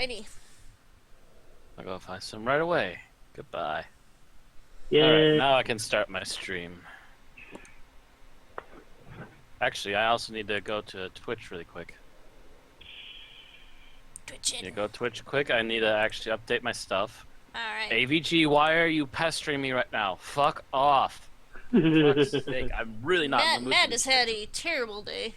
Alrighty. I'll go find some right away. Goodbye. Yeah. Alright, now I can start my stream. Actually, I also need to go to Twitch really quick. Twitch Yeah, it. go Twitch quick. I need to actually update my stuff. Alright. AVG, why are you pestering me right now? Fuck off. For fuck's sake, I'm really not in the mood Matt for has this had shit. a terrible day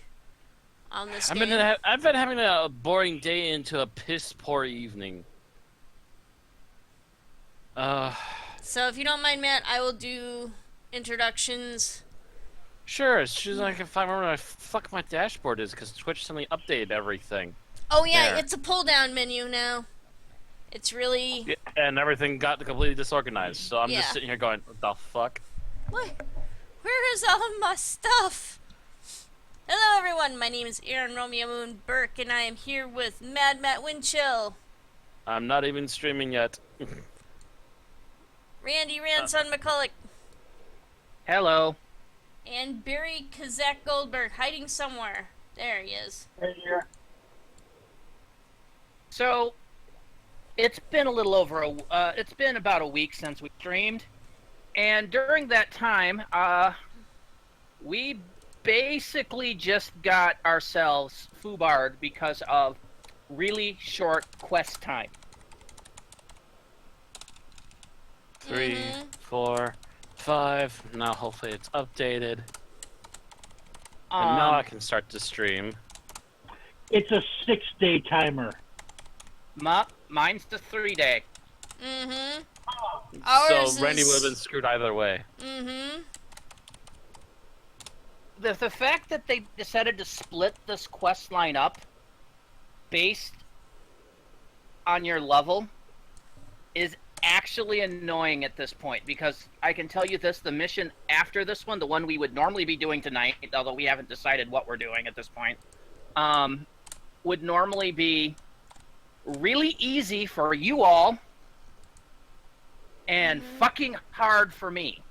on this I've game. been having a boring day into a piss poor evening. So if you don't mind, Matt, I will do introductions. Sure, it's just like if I remember where the fuck my dashboard is, because Twitch suddenly updated everything. Oh yeah, There. it's a pull-down menu now. It's really... Yeah, and everything got completely disorganized, so I'm Yeah. just sitting here going, what the fuck? What? Where is all my stuff? Hello everyone, my name is Aaron Romeo Moon Burke, and I am here with Mad Matt Winchill, I'm not even streaming yet. Randy Ranson McCulloch, Hello. and Barry Kazak Goldberg, hiding somewhere. There he is. So, it's been a little over it's been about a week since we streamed, and during that time, we basically just got ourselves foobarred because of really short quest time. 3, 4, 5. Now hopefully it's updated. And now I can start to stream. It's a 6-day timer. Mine's the 3-day. Mm-hmm. Ours So Randy is... would have been screwed either way. Mm-hmm. The fact that they decided to split this quest line up based on your level is actually annoying at this point, because I can tell you this, the mission after this one, the one we would normally be doing tonight, although we haven't decided what we're doing at this point, would normally be really easy for you all and fucking hard for me.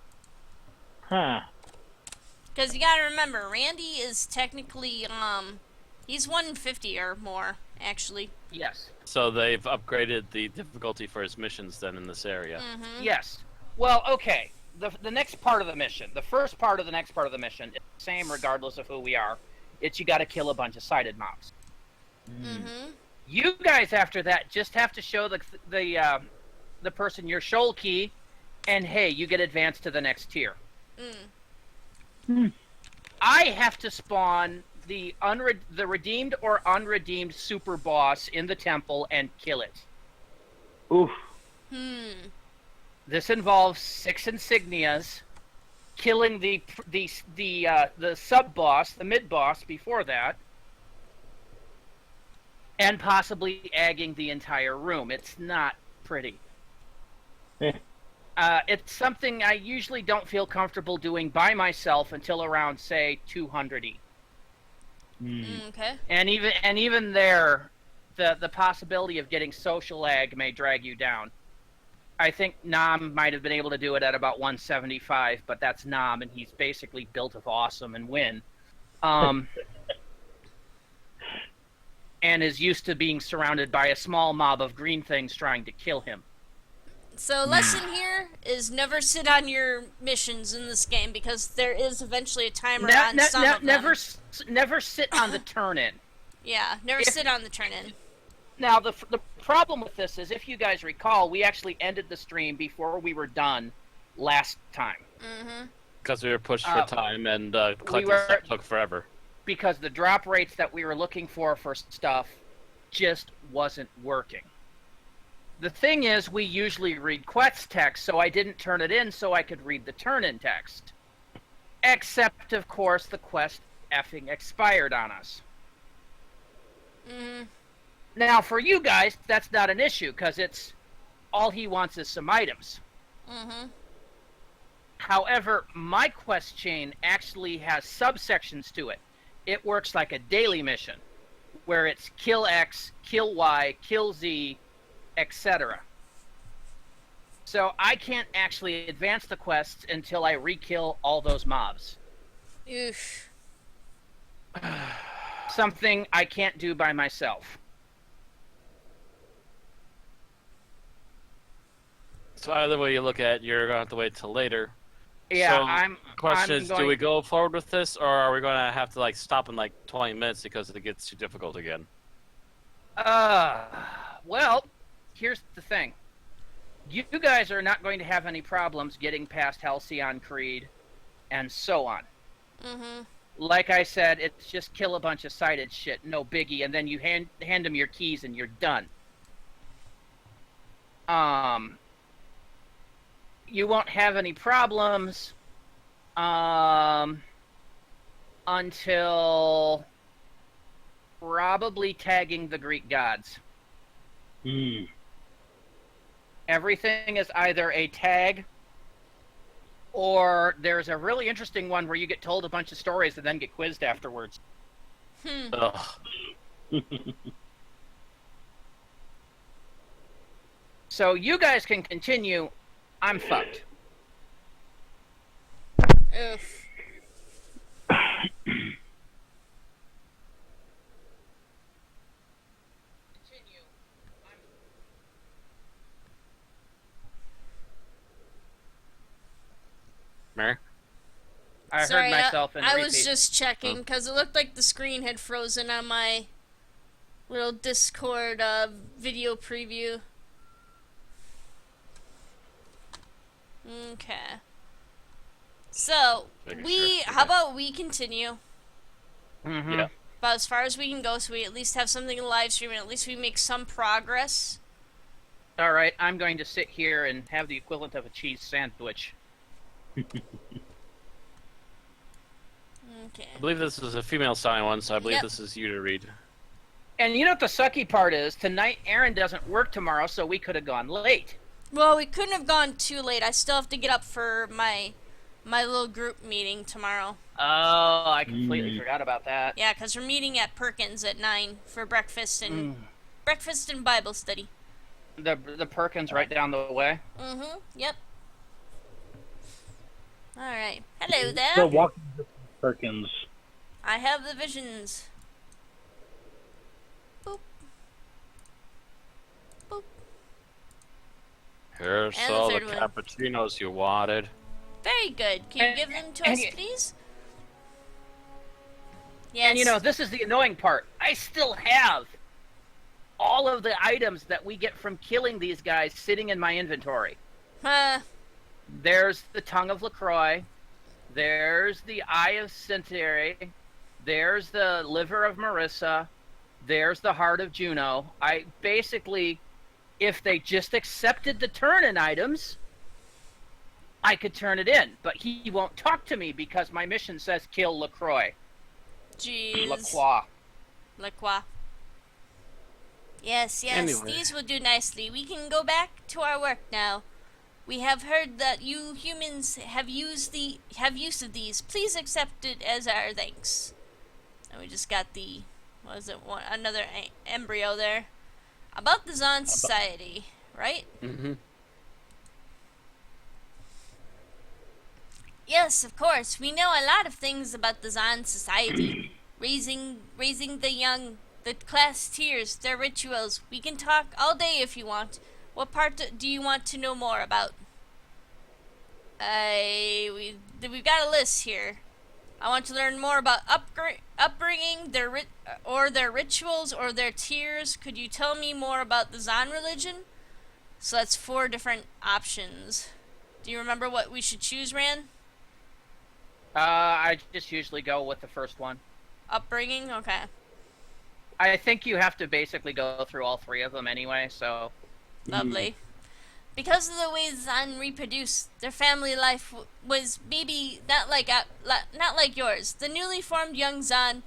Huh. Because you gotta remember, Randy is technically, he's 150 or more, actually. Yes. So they've upgraded the difficulty for his missions then in this area. Mm-hmm. Yes. Well, okay. The next part of the mission, the first part of the next part of the mission, is the same regardless of who we are. It's you gotta kill a bunch of sided mobs. Mm-hmm. You guys, after that, just have to show the person your shoal key, and hey, you get advanced to the next tier. I have to spawn the redeemed or unredeemed super boss in the temple and kill it. Oof. This involves 6 insignias, killing the sub boss, the mid boss before that, and possibly agging the entire room. It's not pretty. It's something I usually don't feel comfortable doing by myself until around, say, 200-y. Okay. And even there, the possibility of getting social ag may drag you down. I think Nam might have been able to do it at about 175, but that's Nam, and he's basically built of awesome and win. And is used to being surrounded by a small mob of green things trying to kill him. So, lesson here is never sit on your missions in this game, because there is eventually a timer on some of them. Never sit on the turn-in. Yeah, never sit on the turn-in. Now, the problem with this is, if you guys recall, we actually ended the stream before we were done last time. Mm-hmm. Because we were pushed for time and collecting stuff took forever. Because the drop rates that we were looking for stuff just wasn't working. The thing is, we usually read quest text, so I didn't turn it in so I could read the turn-in text. Except, of course, the quest effing expired on us. Now, for you guys, that's not an issue, because it's all he wants is some items. However, my quest chain actually has subsections to it. It works like a daily mission, where it's kill X, kill Y, kill Z, etc. So I can't actually advance the quests until I re-kill all those mobs. Oof. Something I can't do by myself. So either way you look at it, you're gonna have to wait till later. Yeah, So, question I'm is, going. do we go forward with this, or are we gonna have to like stop in like 20 minutes because it gets too difficult again? Well, here's the thing. You guys are not going to have any problems getting past Halcyon Creed and so on. Mm-hmm. Like I said, it's just kill a bunch of sighted shit, no biggie, and then you hand them your keys and you're done. You won't have any problems until probably tagging the Greek gods. Hmm. Everything is either a tag, or there's a really interesting one where you get told a bunch of stories and then get quizzed afterwards. Ugh. So you guys can continue. I'm fucked. Oof. Mary? I Sorry, heard myself in I repeat. was just checking because it looked like the screen had frozen on my little Discord video preview. Okay. So, Making we, sure. how about we continue Mm-hmm. Yeah. about as far as we can go so we at least have something to live stream and at least we make some progress. All right, I'm going to sit here and have the equivalent of a cheese sandwich. Okay. I believe this is a female sounding one, so I believe Yep. this is you to read. And you know what the sucky part is? Tonight, Aaron doesn't work tomorrow, so we could have gone late. Well, we couldn't have gone too late. I still have to get up for my little group meeting tomorrow. Oh, I completely forgot about that. Yeah, because we're meeting at Perkins at 9 for breakfast and Bible study. The Perkins right down the way. Mm-hmm. Yep. All right. Hello The there. walking Perkins. I have the visions. Boop. Boop. Here's And the all the third one. cappuccinos you wanted. Very good. Can you And- give them to and us, you- please? Yes. And you know, this is the annoying part. I still have all of the items that we get from killing these guys sitting in my inventory. There's the tongue of LaCroix. There's the eye of Centauri. There's the liver of Marissa. There's the heart of Juno. I basically, if they just accepted the turn-in items, I could turn it in. But he won't talk to me because my mission says kill LaCroix. Jeez. LaCroix. Yes, Anyway. these will do nicely. We can go back to our work now. We have heard that you humans have use of these. Please accept it as our thanks. And we just got the, what was it, another embryo there. About the Zon Society, right? Mm-hmm. Yes, of course. We know a lot of things about the Zon Society. raising the young, the class tiers, their rituals. We can talk all day if you want. What part do you want to know more about? We've got a list here. I want to learn more about upbringing, their rituals, or their tiers. Could you tell me more about the Zon religion? So that's 4 different options. Do you remember what we should choose, Ran? I just usually go with the first one. Upbringing? Okay. I think you have to basically go through all 3 of them anyway, so... Lovely. Because of the way Zon reproduce, their family life was maybe not like yours. The newly formed young Zan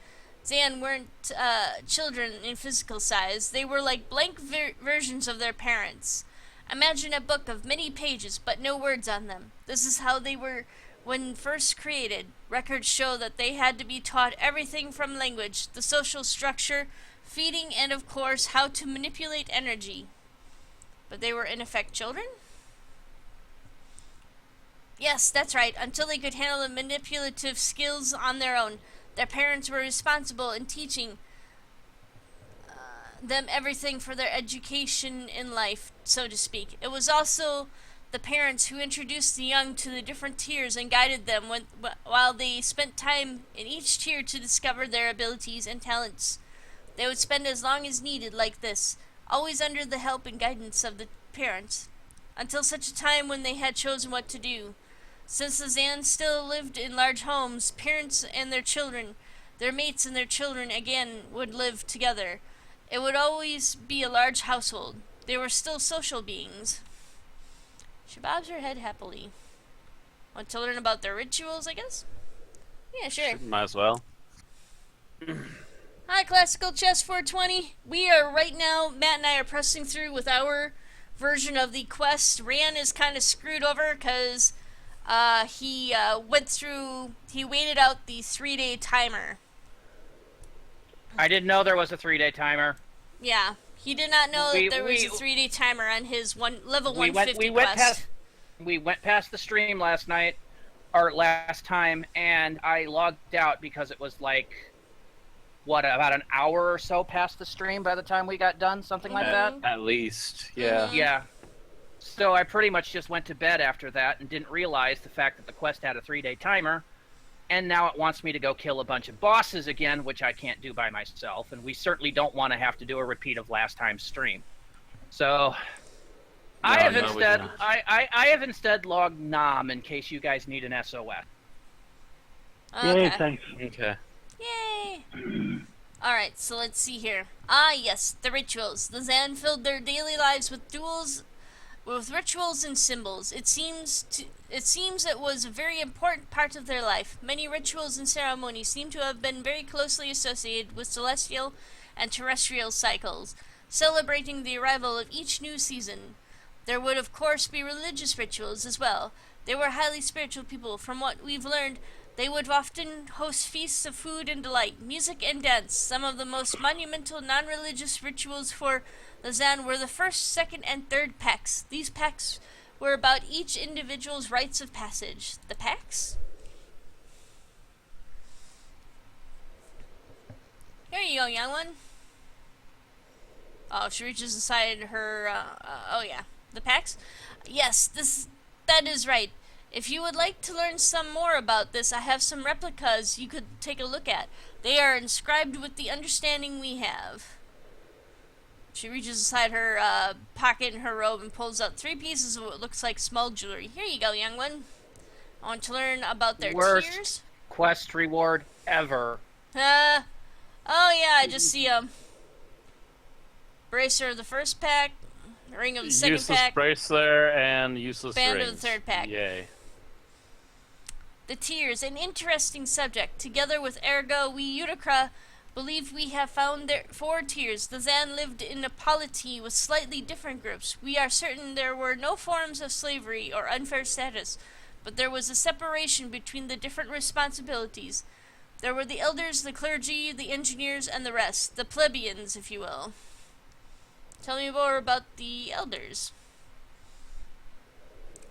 weren't children in physical size. They were like blank versions of their parents. Imagine a book of many pages but no words on them. This is how they were when first created. Records show that they had to be taught everything from language, the social structure, feeding, and of course how to manipulate energy. But they were in effect children? Yes, that's right. Until they could handle the manipulative skills on their own. Their parents were responsible in teaching them everything for their education in life, so to speak. It was also the parents who introduced the young to the different tiers and guided them while they spent time in each tier to discover their abilities and talents. They would spend as long as needed like this, always under the help and guidance of the parents, until such a time when they had chosen what to do. Since the Zans still lived in large homes, parents and their children, their mates and their children again would live together. It would always be a large household. They were still social beings. She bobs her head happily. Want to learn about their rituals, I guess? Yeah, sure. Might as well. Hi, Classical Chess 420. We are right now, Matt and I are pressing through with our version of the quest. Ran is kind of screwed over because he waited out the 3-day timer. I didn't know there was a 3-day timer. Yeah, he did not know that there was a 3-day timer on his level 150 quest. We went past the stream last time, and I logged out because it was like, about an hour or so past the stream by the time we got done, something like that? At least, yeah. Yeah. So I pretty much just went to bed after that and didn't realize the fact that the quest had a 3-day timer, and now it wants me to go kill a bunch of bosses again, which I can't do by myself, and we certainly don't want to have to do a repeat of last time's stream. So I have instead logged Nom in case you guys need an SOS. Okay. Yay, thanks. Okay. Yay! Alright, so let's see here. Yes, the rituals. The Zan filled their daily lives with rituals and symbols. It seems it was a very important part of their life. Many rituals and ceremonies seem to have been very closely associated with celestial and terrestrial cycles, celebrating the arrival of each new season. There would of course be religious rituals as well. They were highly spiritual people. From what we've learned, they would often host feasts of food and delight, music and dance. Some of the most monumental non-religious rituals for the Zan were the first, second, and third pacts. These pacts were about each individual's rites of passage. The pacts? Here you go, young one. Oh, she reaches inside her, oh yeah. The pacts? Yes, that is right. If you would like to learn some more about this, I have some replicas you could take a look at. They are inscribed with the understanding we have. She reaches inside her pocket in her robe and pulls out 3 pieces of what looks like small jewelry. Here you go, young one. I want to learn about their Worst tiers. Quest reward ever. Oh yeah, I just see a bracer of the first pack, ring of the second Useless pack, bracelet and useless band rings. of the third pack. Yay. The tiers, an interesting subject. Together with Ergo, we Uticra believe we have found their 4 tiers. The Zan lived in a polity with slightly different groups. We are certain there were no forms of slavery or unfair status, but there was a separation between the different responsibilities. There were the elders, the clergy, the engineers, and the rest. The plebeians, if you will. Tell me more about the elders.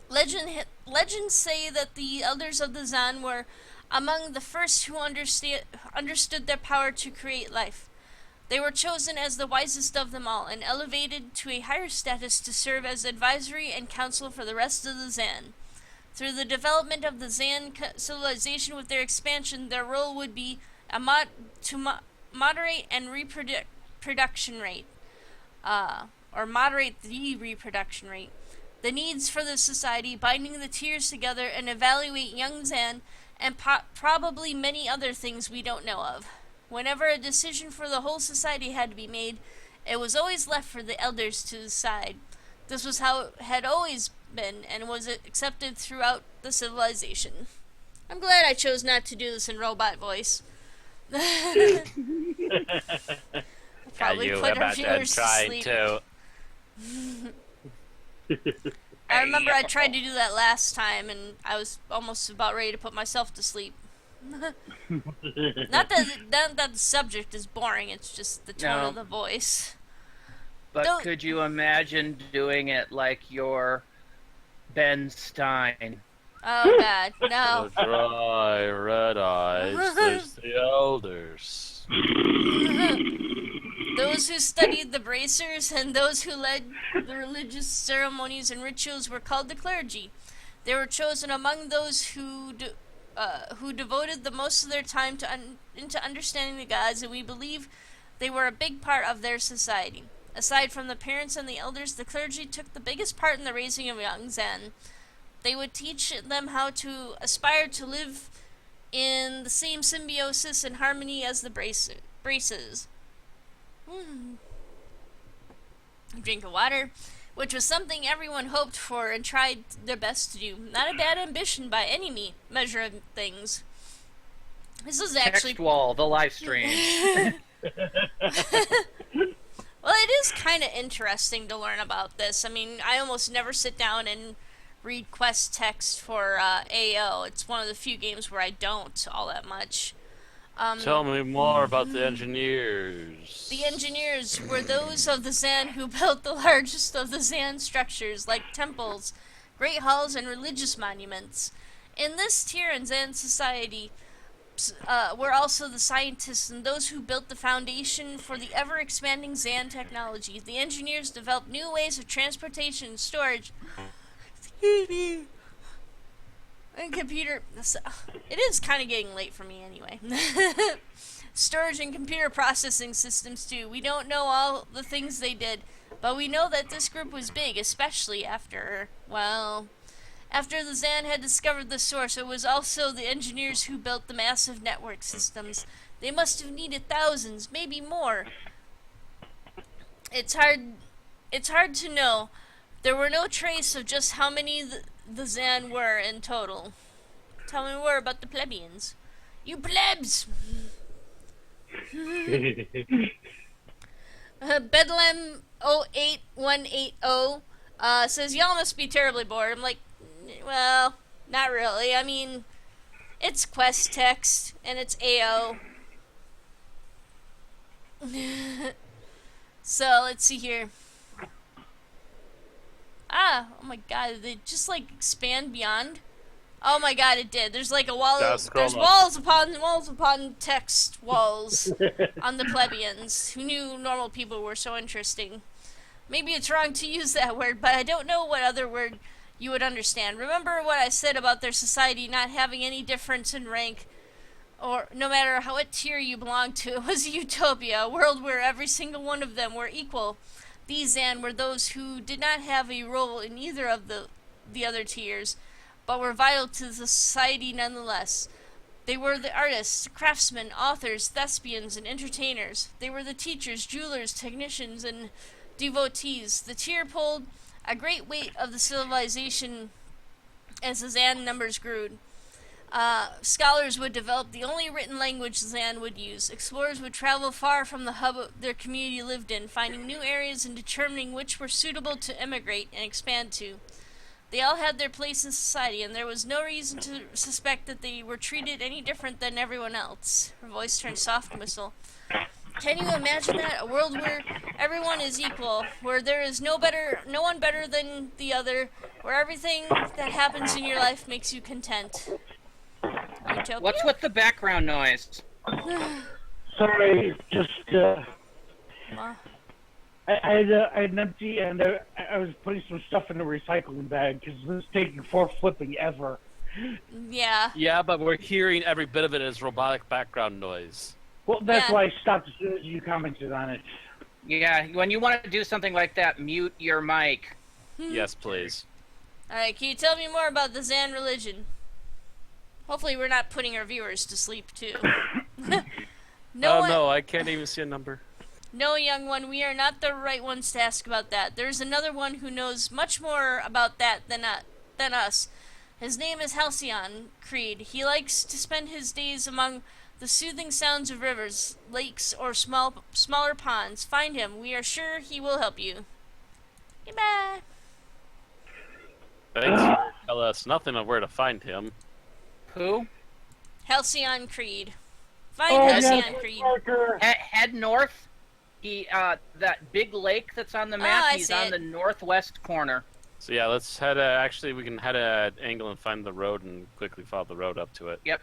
Legends say that the elders of the Zan were among the first who understood their power to create life. They were chosen as the wisest of them all and elevated to a higher status to serve as advisory and counsel for the rest of the Zan. Through the development of the Zan civilization with their expansion, their role would be to moderate and reproduction rate, or moderate the reproduction rate. The needs for the society, binding the tiers together, and evaluate young Zan, and probably many other things we don't know of. Whenever a decision for the whole society had to be made, it was always left for the elders to decide. This was how it had always been, and was accepted throughout the civilization. I'm glad I chose not to do this in robot voice. Probably you put our about to viewers to try sleep. to. I remember I tried to do that last time, and I was almost about ready to put myself to sleep. Not that the subject is boring, it's just the tone of the voice. But could you imagine doing it like your Ben Stein? Oh god, no. The dry red eyes, there's the elders. Those who studied the bracers and those who led the religious ceremonies and rituals were called the clergy. They were chosen among those who devoted the most of their time into understanding the gods, and we believe they were a big part of their society. Aside from the parents and the elders, the clergy took the biggest part in the raising of young Zen. They would teach them how to aspire to live in the same symbiosis and harmony as the braces. Drink of water, which was something everyone hoped for and tried their best to do. Not a bad ambition by any measure of things. This is actually... Text wall, the live stream. Well, it is kind of interesting to learn about this. I mean, I almost never sit down and read quest text for AO. It's one of the few games where I don't all that much. Tell me more about the engineers. The engineers were those of the Zan who built the largest of the Zan structures, like temples, great halls, and religious monuments. In this tier in Zan society were also the scientists and those who built the foundation for the ever-expanding Zan technology. The engineers developed new ways of transportation and storage. Excuse me. And computer... It is kind of getting late for me anyway. Storage and computer processing systems too. We don't know all the things they did, but we know that this group was big, especially after the Zan had discovered the source. It was also the engineers who built the massive network systems. They must have needed thousands, maybe more. It's hard to know. There were no trace of just how many the Zan were in total. Tell me more about the plebeians. You plebs! Bedlam 08180 says, y'all must be terribly bored. I'm like, well, not really. I mean, it's quest text, and it's AO. So, let's see here. Oh my god, did they just, like, expand beyond? Oh my god, it did. There's, like, a wall of... There's walls upon text walls on the plebeians. Who knew normal people were so interesting? Maybe it's wrong to use that word, but I don't know what other word you would understand. Remember what I said about their society not having any difference in rank, or no matter what tier you belong to. It was a utopia, a world where every single one of them were equal. These Zan were those who did not have a role in either of the other tiers, but were vital to the society nonetheless. They were the artists, craftsmen, authors, thespians, and entertainers. They were the teachers, jewelers, technicians, and devotees. The tier pulled a great weight of the civilization as the Zan numbers grew. Scholars would develop the only written language Zan would use. Explorers would travel far from the hub their community lived in, finding new areas and determining which were suitable to immigrate and expand to. They all had their place in society, and there was no reason to suspect that they were treated any different than everyone else. Her voice turned soft and whistle. Can you imagine that? A world where everyone is equal, where there is no one better than the other, where everything that happens in your life makes you content. Utopia? What's with the background noise? Sorry, just I had an empty, and I was putting some stuff in the recycling bag because it was taking for flipping ever. Yeah. Yeah, but we're hearing every bit of it as robotic background noise. Well, that's Yeah. why I stopped as soon as you commented on it. Yeah, when you want to do something like that, mute your mic. Yes, please. Alright, can you tell me more about the Zan religion? Hopefully we're not putting our viewers to sleep, too. No, I can't even see a number. No, young one, we are not the right ones to ask about that. There's another one who knows much more about that than us. His name is Halcyon Creed. He likes to spend his days among the soothing sounds of rivers, lakes, or smaller ponds. Find him. We are sure he will help you. Goodbye. Thanks for telling us nothing of where to find him. Who? Halcyon Creed. Find Halcyon Creed. Head north. That big lake that's on the map, he's on the northwest corner. So yeah, let's head, actually we can head at an angle and find the road and quickly follow the road up to it. Yep.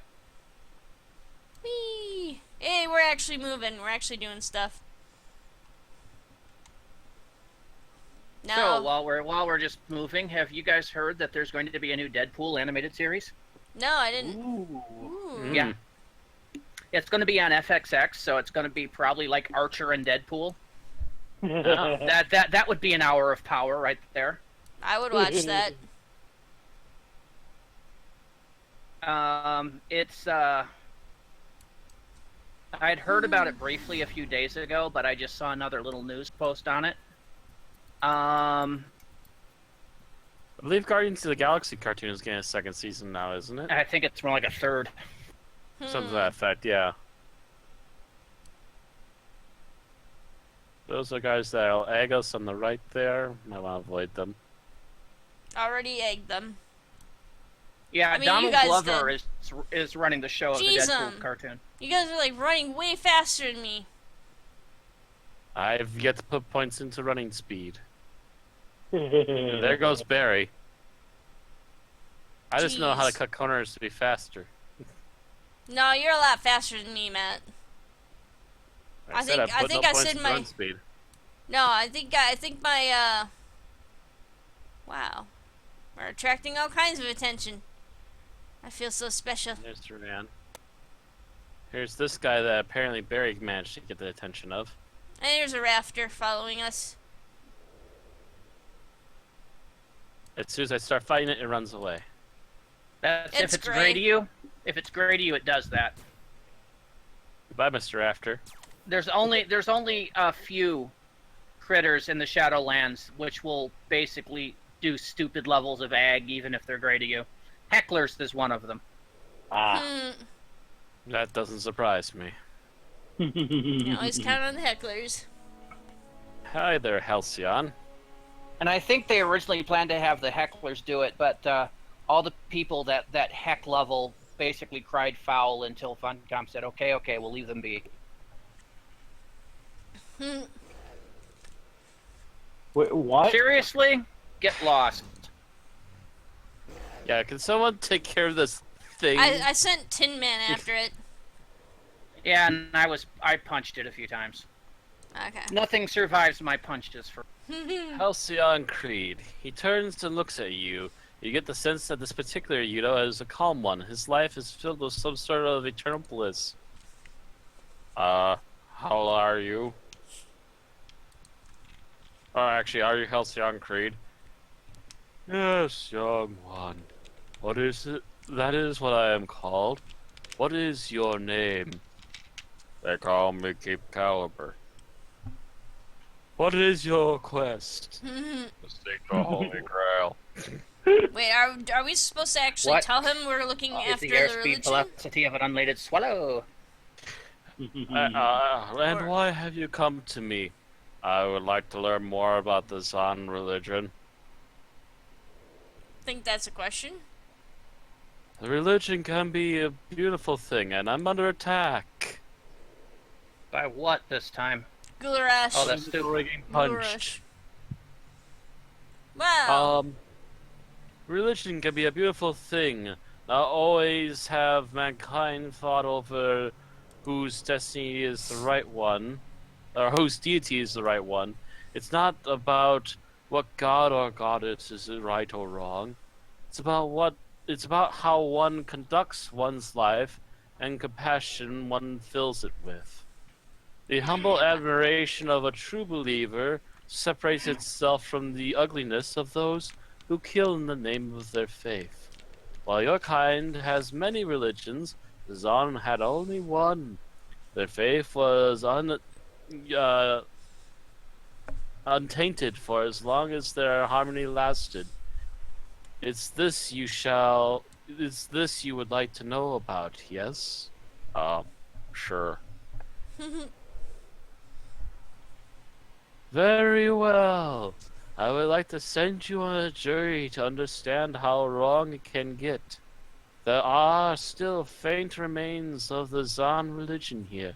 Whee! Hey, we're actually moving. We're actually doing stuff. So No. while we're just moving, have you guys heard that there's going to be a new Deadpool animated series? No, I didn't. Ooh. Ooh. Yeah. It's going to be on FXX, so it's going to be probably like Archer and Deadpool. That would be an hour of power right there. I would watch that. It's I'd heard about it briefly a few days ago, but I just saw another little news post on it. I believe Guardians of the Galaxy cartoon is getting a second season now, isn't it? I think it's more like a third. Something to that effect, yeah. Those are guys that'll egg us on the right there. Might want to avoid them. Already egged them. Yeah, I mean, Donald you guys Glover did. is running the show of the Jeez, Deadpool cartoon. You guys are like running way faster than me. I've yet to put points into running speed. And there goes Barry. I just know how to Jeez. cut corners to be faster. No, you're a lot faster than me, Matt. I think I said my. Run speed. No, I think my. Wow, we're attracting all kinds of attention. I feel so special. There's Duran. Here's this guy that apparently Barry managed to get the attention of. And there's a rafter following us. As soon as I start fighting it, it runs away. That's It's if it's gray. gray to you. If it's gray to you, it does that. Goodbye, Mr. After. There's only a few critters in the Shadowlands which will basically do stupid levels of ag even if they're gray to you. Hecklers is one of them. Hmm. That doesn't surprise me. You always count on the hecklers. Hi there, Halcyon. And I think they originally planned to have the hecklers do it, but all the people that heck level basically cried foul until Funcom said, okay, we'll leave them be. Wait, what? Seriously? Get lost. Yeah, can someone take care of this thing? I sent Tin Man after it. Yeah, and I punched it a few times. Okay. Nothing survives my punches for. Halcyon Creed. He turns and looks at you. You get the sense that this particular Yutto is a calm one. His life is filled with some sort of eternal bliss. How are you? Oh, actually, are you Halcyon Creed? Yes, young one. What is it? That is what I am called. What is your name? They call me Keep Caliber. What is your quest? To seek the Holy Grail. Wait, are we supposed to actually What? tell him we're looking Is after the the airspeed religion? velocity of an unladen swallow? And Or- why have you come to me? I would like to learn more about the Zan religion. Think that's a question. The religion can be a beautiful thing, and I'm under attack. By what this time? Gularash. Oh, that's stupid. Getting Gularash. punched. Wow. Religion can be a beautiful thing. Not always have mankind fought over whose destiny is the right one, or whose deity is the right one. It's not about what god or goddess is right or wrong. It's about how one conducts one's life and compassion one fills it with. The humble admiration of a true believer separates itself from the ugliness of those who kill in the name of their faith. While your kind has many religions, the Zan had only one. Their faith was untainted for as long as their harmony lasted. It's this you would like to know about, yes? Sure. Very well. I would like to send you on a journey to understand how wrong it can get. There are still faint remains of the Zan religion here,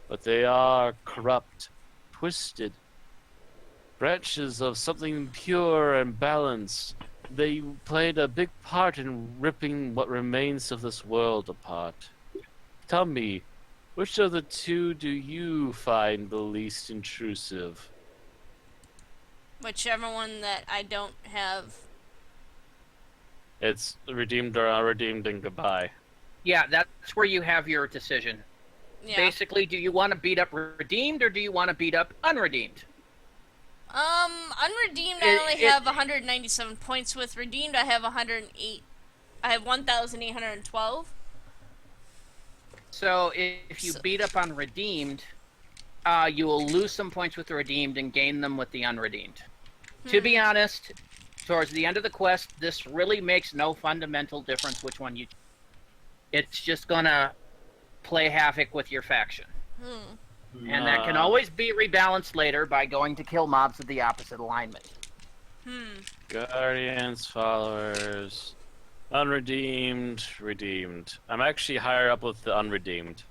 but they are corrupt, twisted, branches of something pure and balanced. They played a big part in ripping what remains of this world apart. Tell me, which of the two do you find the least intrusive? Whichever one that I don't have. It's redeemed or unredeemed and goodbye. Yeah, that's where you have your decision. Yeah. Basically, do you want to beat up redeemed or do you want to beat up unredeemed? Unredeemed I only have 197 points with. Redeemed I have 108. I have 1,812. So if you beat up on redeemed, you will lose some points with the redeemed and gain them with the unredeemed. To be honest, towards the end of the quest, this really makes no fundamental difference which one you. It's just gonna play havoc with your faction. And that can always be rebalanced later by going to kill mobs of the opposite alignment. Guardians, followers, unredeemed, redeemed. I'm actually higher up with the unredeemed.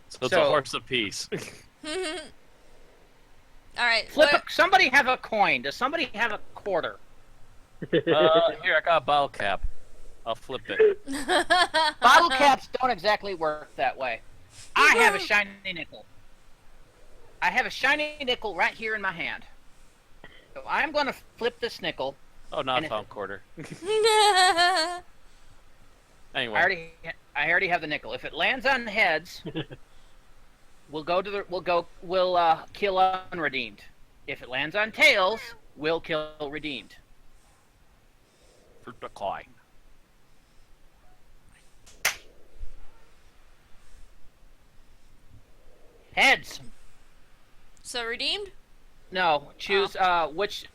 So it's a horse apiece. Alright. Somebody have a coin. Does somebody have a quarter? Here, I got a bottle cap. I'll flip it. Bottle caps don't exactly work that way. I have a shiny nickel. I have a shiny nickel right here in my hand. So I'm going to flip this nickel. Oh, no, I found quarter. Anyway. I already have the nickel. If it lands on heads, we'll kill unredeemed. If it lands on tails, we'll kill redeemed. Flip the coin. Heads. So redeemed? No, choose which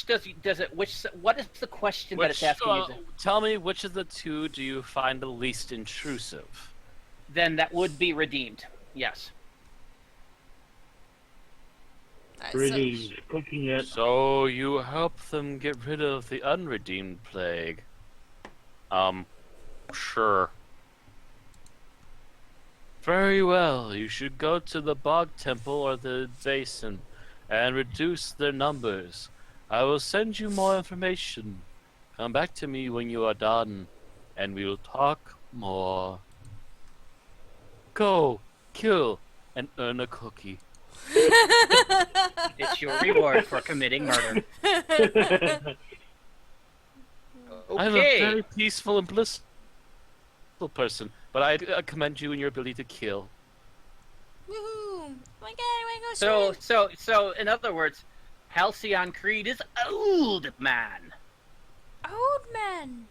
does it what is the question that it's asking you? Tell me which of the two do you find the least intrusive? Then that would be redeemed. Yes. Redeemed. Cooking it. So you help them get rid of the unredeemed plague. Sure. Very well, you should go to the bog temple or the basin and reduce their numbers. I will send you more information. Come back to me when you are done, and we will talk more. Go, kill, and earn a cookie. It's your reward for committing murder. Okay. I'm a very peaceful and blissful person, but I commend you in your ability to kill. Woohoo! Oh my god, I wanna go swimming. So in other words, Halcyon Creed is old man. Old man.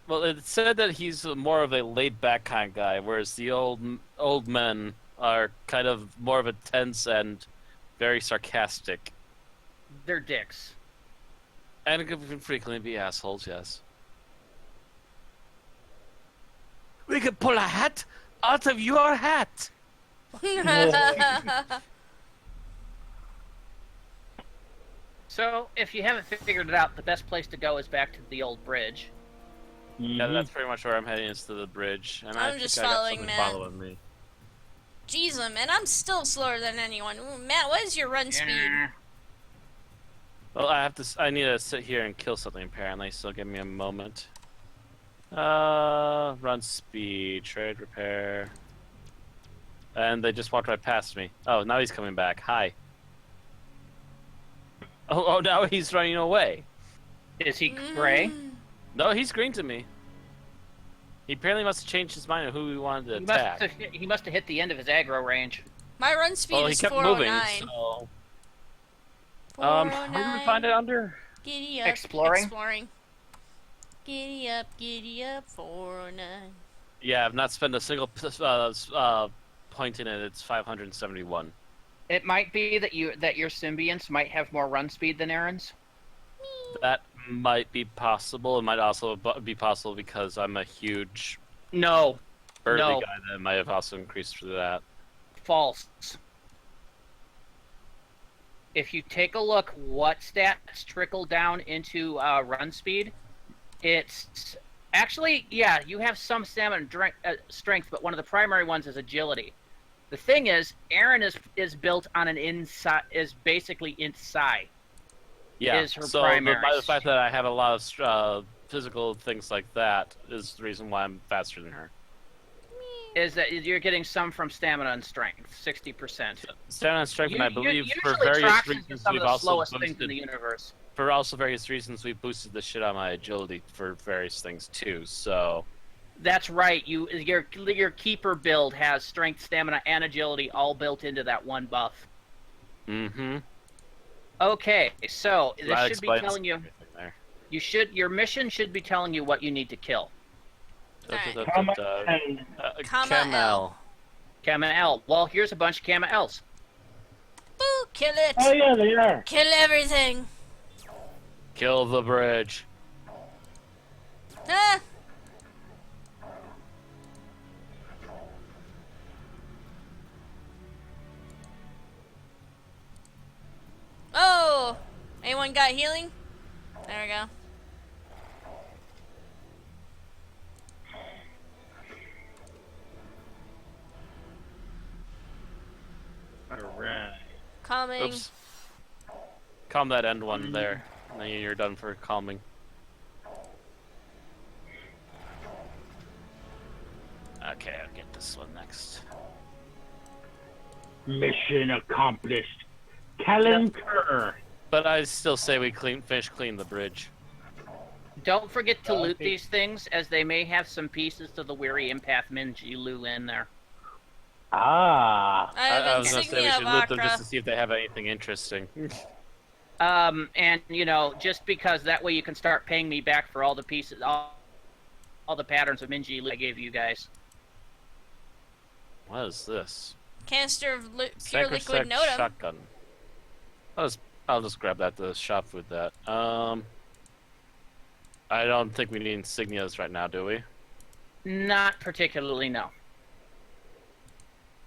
Well, it said that he's more of a laid-back kind of guy, whereas the old men are kind of more of a tense and very sarcastic. They're dicks. And can frequently be assholes, yes. We could pull a hat out of your hat! So, if you haven't figured it out, the best place to go is back to the old bridge. Yeah, that's pretty much where I'm heading, is to the bridge. And I'm I just think I got following something Matt. following me. Jeez, man, I'm still slower than anyone. Ooh, Matt, what is your run speed? Well, I need to sit here and kill something apparently, so give me a moment. Run speed, trade, repair. And they just walked right past me. Oh, now he's coming back. Hi. Oh, now he's running away. Is he gray? No, he's green to me. He apparently must have changed his mind on who he wanted to attack. He must have hit the end of his aggro range. My run speed Well, he is kept 409. moving, so... 409. Where do we find it under? Giddy up. Exploring? Giddy up, 409. Yeah, I've not spent a single point in it. It's 571. It might be that your symbionts might have more run speed than Aaron's. That might be possible. It might also be possible because I'm a huge No. burly No. guy that might have also increased for that. False. If you take a look, what stats trickle down into run speed, it's actually, yeah, you have some stamina and strength, but one of the primary ones is agility. The thing is, Aaron is built on is basically inside. Yeah, Is her so primary. by the fact that I have a lot of physical things like that is the reason why I'm faster than her. is that you're getting some from stamina and strength, 60%. Stamina and strength, and I believe for Usually various toxins are reasons some of we've the also slowest things in boosted. the universe. For also various reasons we've boosted the shit on my agility for various things too. So. That's right. Your keeper build has strength, stamina, and agility all built into that one buff. Mm-hmm. Okay, so this That should be explains telling you. everything there. Your mission should be telling you what you need to kill. Alright. Comma and Comma Camel. Kama L. Well, here's a bunch of Kama Ls. Boo! Kill it! oh yeah, they are. Kill everything! Kill the bridge. Ah! Oh! Anyone got healing? There we go. Alright. Calming. Oops. Calm that end one there. And then you're done for calming. Okay, I'll get this one next. Mission accomplished. Kalankur. But I still say we finish clean the bridge. Don't forget to loot Okay. these things, as they may have some pieces to the Weary Empath Minjilu in there. Ah. I have I was gonna say we insignia should of loot them Akra. just to see if they have anything interesting. And just because that way you can start paying me back for all the pieces, all the patterns of Minjilu I gave you guys. What is this? Canister of pure Sacrosanct liquid notum. shotgun. I'll just grab that to shop with that. I don't think we need insignias right now, do we? Not particularly, no.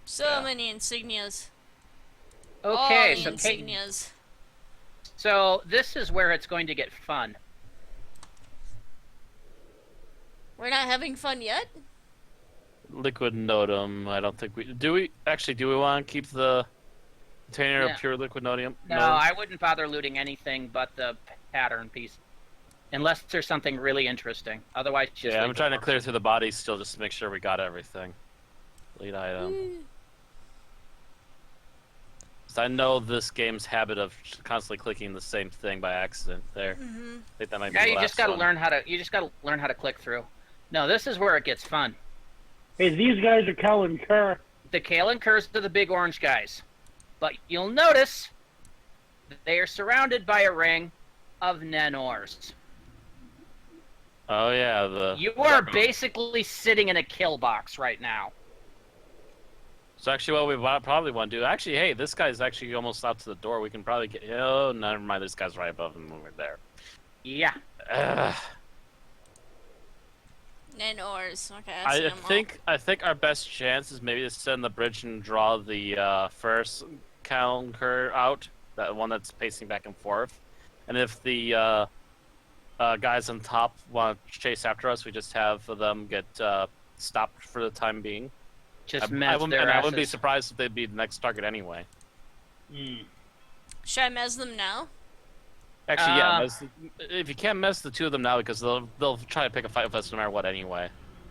So Yeah. many insignias. Okay, All so the insignias. so this is where it's going to get fun. We're not having fun yet? Liquid notum. I don't think we do. We want to keep the container Yeah. of pure liquid notum? No, I wouldn't bother looting anything but the pattern piece. Unless there's something really interesting. Otherwise, just Yeah, I'm leave trying the to clear through the bodies still just to make sure we got everything. Lead item. So I know this game's habit of constantly clicking the same thing by accident. There, Mm-hmm. I think that might be Yeah, the you last just gotta one. learn how to. You just gotta learn how to click through. No, this is where it gets fun. Hey, these guys are Kalankur. The Kale and Curs are the big orange guys, but you'll notice that they are surrounded by a ring of Nenors. Oh yeah, the. You are basically sitting in a kill box right now. So actually, what we probably want to do. Actually, hey, this guy's actually almost out to the door. We can probably get. Oh, never mind. This guy's right above him when we're there. Yeah. Ugh. And ores. Okay, I see I 'em all. think our best chance is maybe to send the bridge and draw the first counter out, that one that's pacing back and forth. And if the guys on top want to chase after us, we just have them get stopped for the time being. Just I mess wouldn't, their and I asses. wouldn't be surprised if they'd be the next target anyway. Should I mez them now? Actually, yeah. Uh, If you can't mess the two of them now, because they'll try to pick a fight with us no matter what anyway.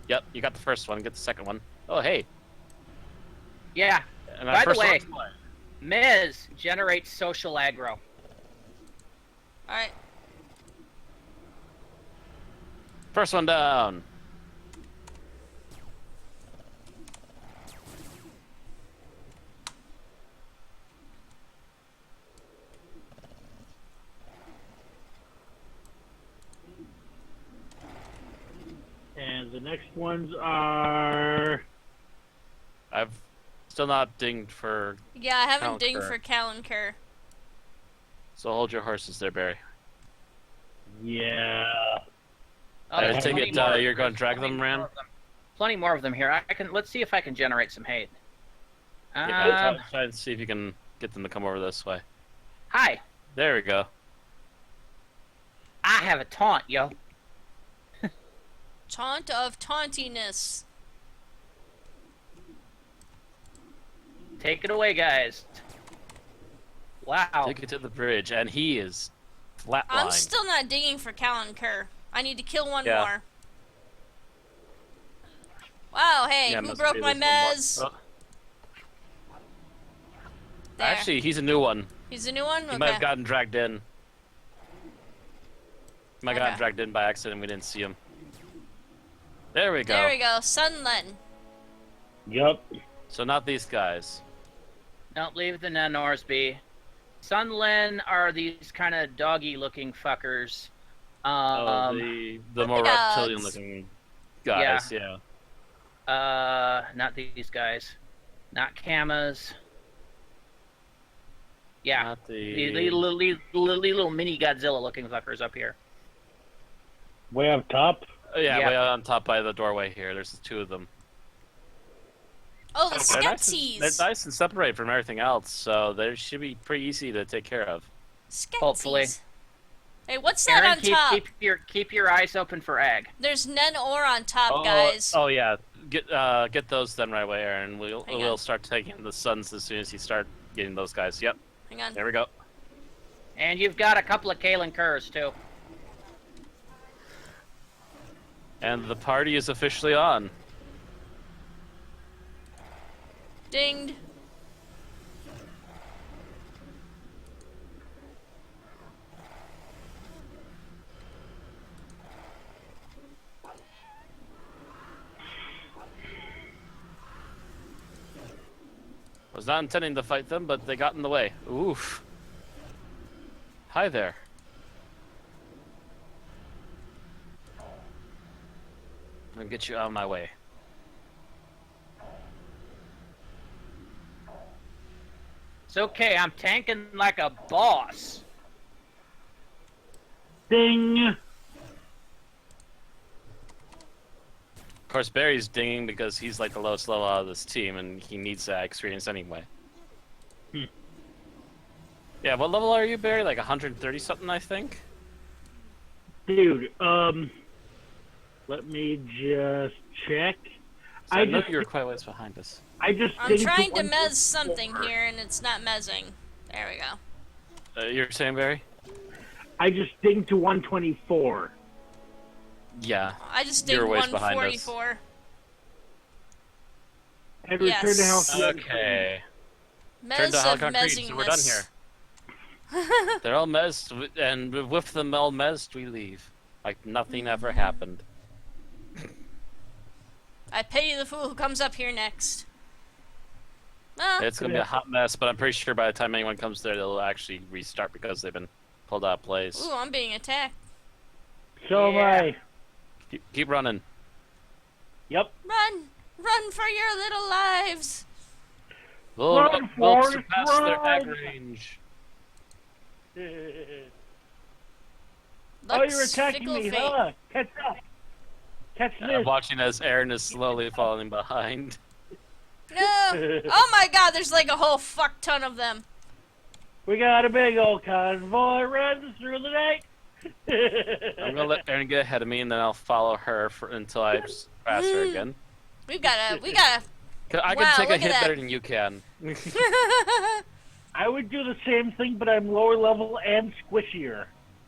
Yep, you got the first one. Get the second one. Oh hey. Yeah. And our By the first way, one's- Miz generates social aggro. Alright. first one down. And the next ones are. I've still not dinged for. Yeah, I haven't dinged Kalankur. for Kalankur. So hold your horses there, Barry. Yeah. Oh, I there's take plenty it, more. you're going to There's drag plenty them, more Ran? of them. Plenty more of them here. Let's see if I can generate some hate. Yeah, try and see if you can get them to come over this way. Hi. There we go. I have a taunt, yo. Taunt of tauntiness. Take it away, guys. Wow. Take it to the bridge, and he is flatlined. I'm still not digging for Kalankur. I need to kill one Yeah. more. Wow, hey, Yeah, who must broke be my this one more. mez? Oh, There. actually, he's a new one. He's a new one? He might Okay. have gotten dragged in. He might have gotten Okay. dragged in by accident. We didn't see him. There we go. There we go. Sunlen. Yup. So not these guys. Don't leave the Nanors be. Sunlen are these kind of doggy-looking fuckers. The more dogs. reptilian-looking guys. Yeah. Not these guys. Not Kamas. Yeah. Not The the. little mini Godzilla-looking fuckers up here. Way up top. Yeah, Yeah. way on top by the doorway here. There's two of them. Oh, the They're nice, Skepsies. they're nice and separate from everything else, so they should be pretty easy to take care of. Skepsies. Hopefully. Hey, what's that Aaron, on top? keep your eyes open for Ag. There's Nen Or on top, guys. Oh yeah, get those done right away, Aaron. Hang We'll on. start taking the suns as soon as you start getting those guys. Yep, Hang on. there we go. And you've got a couple of Kalen Kurs, too. And the party is officially on. Dinged. Was not intending to fight them, but they got in the way. Oof. Hi there. I'm gonna get you out of my way. It's okay, I'm tanking like a boss. Ding. Of course, Barry's dinging because he's like the lowest level out of this team, and he needs that experience anyway. Yeah, what level are you, Barry? Like 130 something, I think. Dude, let me just check. So I know just you were quite a ways behind us. I just I'm dinged trying to one- mez something here, and it's not mezzing. There we go. You're saying, Barry? I just dinged to 124. Yeah. I just You're did ways behind us. 144. And return to Yes. health. Okay. Turn Mez to of high concrete, so we're done mezzingness. here. They're all mezzed, and with them all mezzed, we leave. Like nothing ever happened. I pity the fool who comes up here next. Ah, It's gonna be a hot mess, but I'm pretty sure by the time anyone comes there, they'll actually restart because they've been pulled out of place. ooh, I'm being attacked. So am Yeah. I. Keep running. Yep. Run! Run for your little lives! We'll, Run, we'll Forrest, surpass their run! ag range. Oh, Looks you're attacking fickle me, fate. huh? Catch up. Catch I'm this. watching as Aaron is slowly falling behind. No! Oh my god, there's like a whole fuck ton of them. We got a big old convoy running through the night. I'm gonna let Aaron get ahead of me, and then I'll follow her until I pass her again. We gotta. 'Cause I can Wow, take a look at hit that. better than you can. I would do the same thing, but I'm lower level and squishier.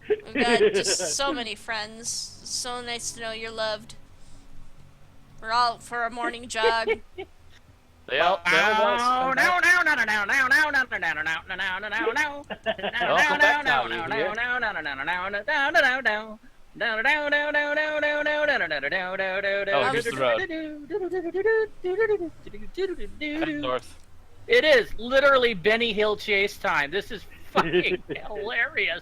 We've got just so many friends. It's so nice to know you're loved. We're all for a morning jog. They all was. No, Come back. no, no, no, no, no, no, no, no, no, no, no, no, no, no, no, no. Welcome back now, you hear? Oh, here's the road. Head north. It is literally Benny Hill chase time. This is fucking hilarious.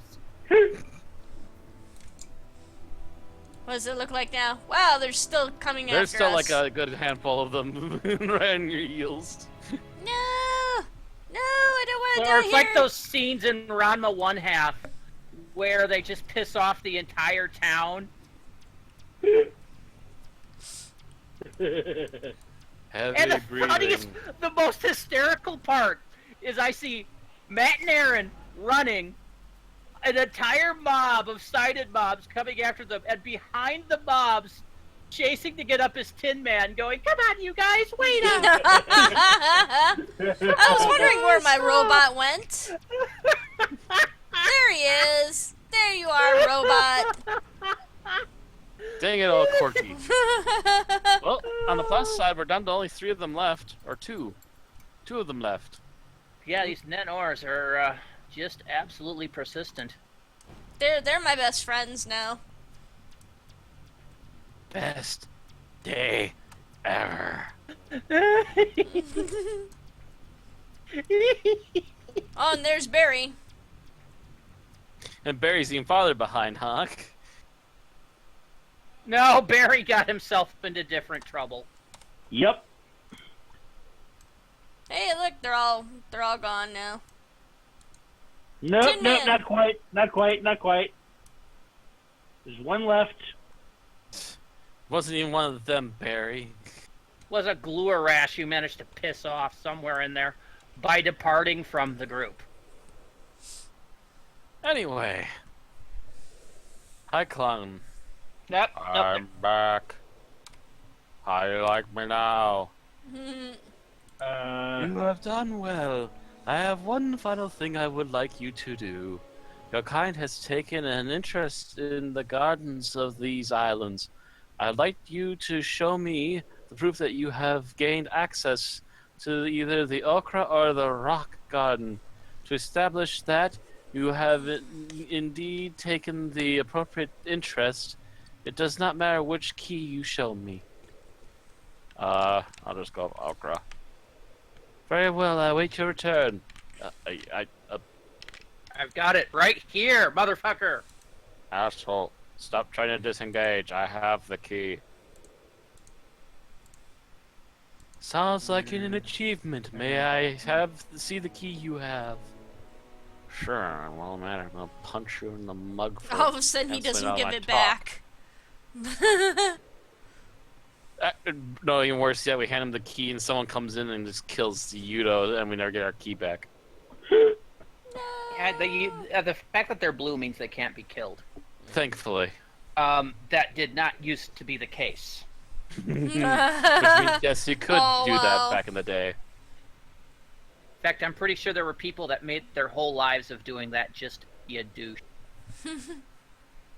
What does it look like now? Wow, they're still coming There's after still us. like a good handful of them right on your heels. No! No, I don't want to Or die it's here! like those scenes in Ranma 1/2 where they just piss off the entire town. Heavy And the breathing. funniest, the most hysterical part is I see Matt and Aaron running, an entire mob of sighted mobs coming after them, and behind the mobs, chasing to get up his Tin Man, going, "Come on, you guys, wait up!" I was wondering where my robot went. There he is. There you are, robot. Dang it, all Corky. Well, on the plus side, we're down to only 3 of them left. Or 2. 2 of them left. Yeah, these Netnors are just absolutely persistent. They're my best friends now. Best day ever. Oh, and there's Barry. And Barry's even farther behind, huh? No, Barry got himself into different trouble. Yep. Hey, look, they're all gone now. Nope, Tin nope, Man. not quite. Not quite. Not quite. There's one left. Wasn't even one of them, Barry. Was a glue rash you managed to piss off somewhere in there by departing from the group. Anyway. Hi, clown. Nope, I'm back. How you like me now? You have done well. I have one final thing I would like you to do. Your kind has taken an interest in the gardens of these islands. I'd like you to show me the proof that you have gained access to either the Okra or the Rock Garden. To establish that you have indeed taken the appropriate interest, it does not matter which key you show me. I'll just go with Okra. Very well, I wait your return. I've got it right here, motherfucker. Asshole, stop trying to disengage. I have the key. Sounds like an achievement. May I see the key you have? Sure, well, man, I'm gonna punch you in the mug for All of a sudden, he canceling doesn't out give my it talk. back. No, even worse yet, we hand him the key and someone comes in and just kills the Yutto and we never get our key back. Yeah, the fact that they're blue means they can't be killed. Thankfully. That did not used to be the case. Which means, yes, you could Oh, do wow. that back in the day. In fact, I'm pretty sure there were people that made their whole lives of doing that just be a douche.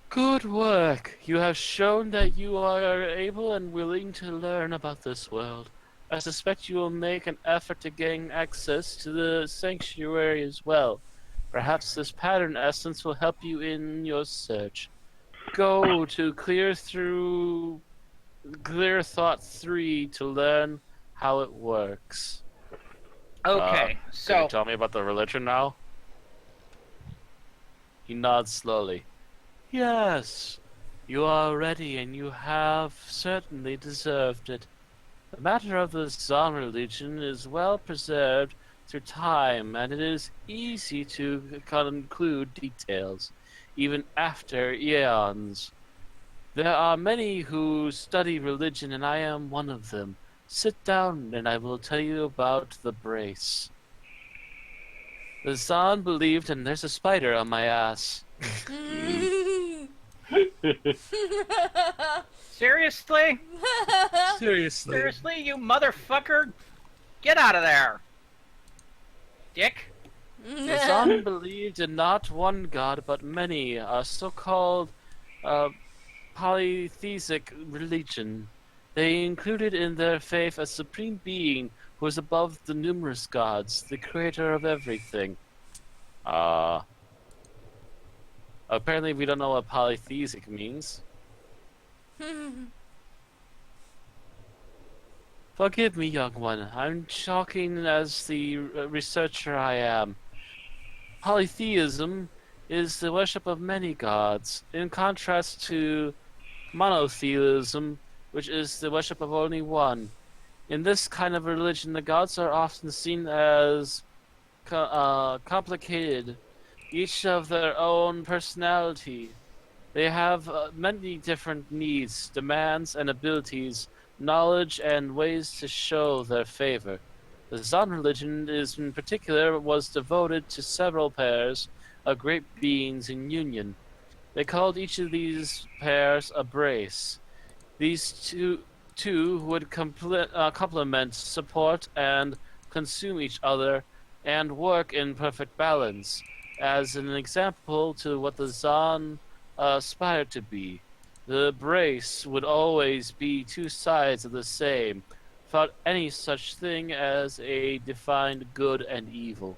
Good work. You have shown that you are able and willing to learn about this world. I suspect you will make an effort to gain access to the sanctuary as well. Perhaps this pattern essence will help you in your search. Go to Clear Thought 3 to learn how it works. Okay, Can so you tell me about the religion now? He nods slowly. Yes, you are ready and you have certainly deserved it. The matter of the Zon religion is well preserved through time, and it is easy to conclude details, even after eons. There are many who study religion, and I am one of them. Sit down, and I will tell you about the brace. The Zon believed, and there's a spider on my ass. seriously? Seriously. Seriously, you motherfucker? Get out of there. Dick? The Zon believed in not one god, but many, a so-called polytheistic religion. They included in their faith a supreme being who is above the numerous gods, the creator of everything. Apparently we don't know what polytheistic means. Forgive me, young one. I'm talking as the researcher I am. Polytheism is the worship of many gods, in contrast to monotheism, which is the worship of only one. In this kind of religion, the gods are often seen as complicated, each of their own personality. They have many different needs, demands, and abilities, knowledge, and ways to show their favor. The Zon religion in particular was devoted to several pairs of great beings in union. They called each of these pairs a brace. These two would complement, support, and consume each other, and work in perfect balance, as an example to what the Zon aspired to be. The brace would always be two sides of the same, without any such thing as a defined good and evil.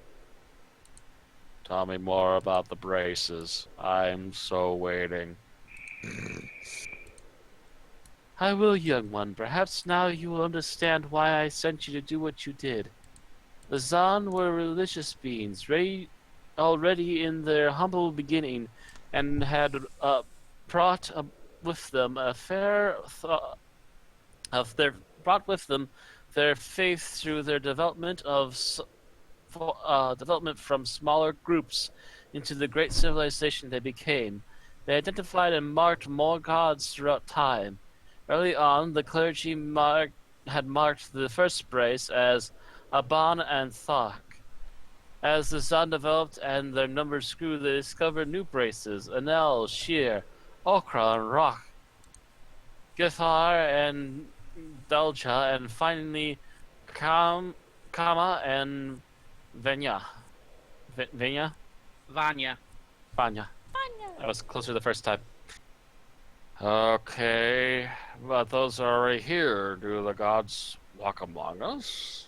Tell me more about the braces. I'm so waiting. I will, young one. Perhaps now you will understand why I sent you to do what you did. The Zan were religious beings, already in their humble beginning, and had brought with them a fair of their brought with them their faith through their development from smaller groups into the great civilization they became. They identified and marked more gods throughout time. Early on, the clergy had marked the first brace as Aban and Thok. As the Zan developed and their numbers grew, they discovered new braces: Anel, Sheer, Okra, and Rock, Githar, and Dalja, and finally Kama and Venya. Venya? Vanya. Vanya. Fun. That was closer the first time. Okay, but those are already here. Do the gods walk among us?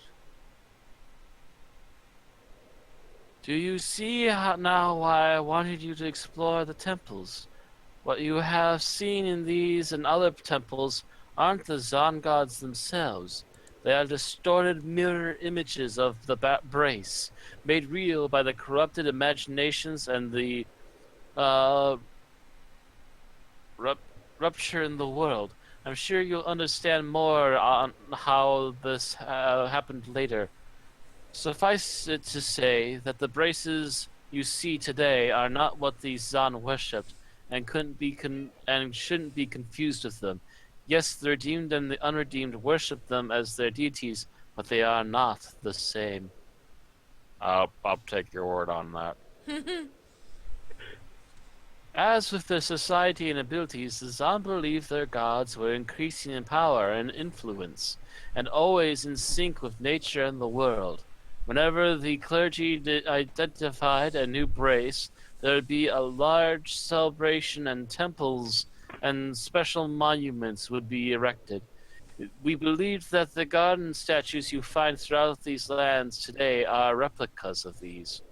Do you see now why I wanted you to explore the temples? What you have seen in these and other temples aren't the Zon gods themselves. They are distorted mirror images of the brace, made real by the corrupted imaginations and the uh, rupture in the world. I'm sure you'll understand more on how this happened later. Suffice it to say that the braces you see today are not what the Zan worshipped, and shouldn't be confused with them. Yes, the redeemed and the unredeemed worship them as their deities, but they are not the same. I'll take your word on that. As with their society and abilities, the Zan believed their gods were increasing in power and influence, and always in sync with nature and the world. Whenever the clergy identified a new brace, there would be a large celebration, and temples and special monuments would be erected. We believe that the garden statues you find throughout these lands today are replicas of these.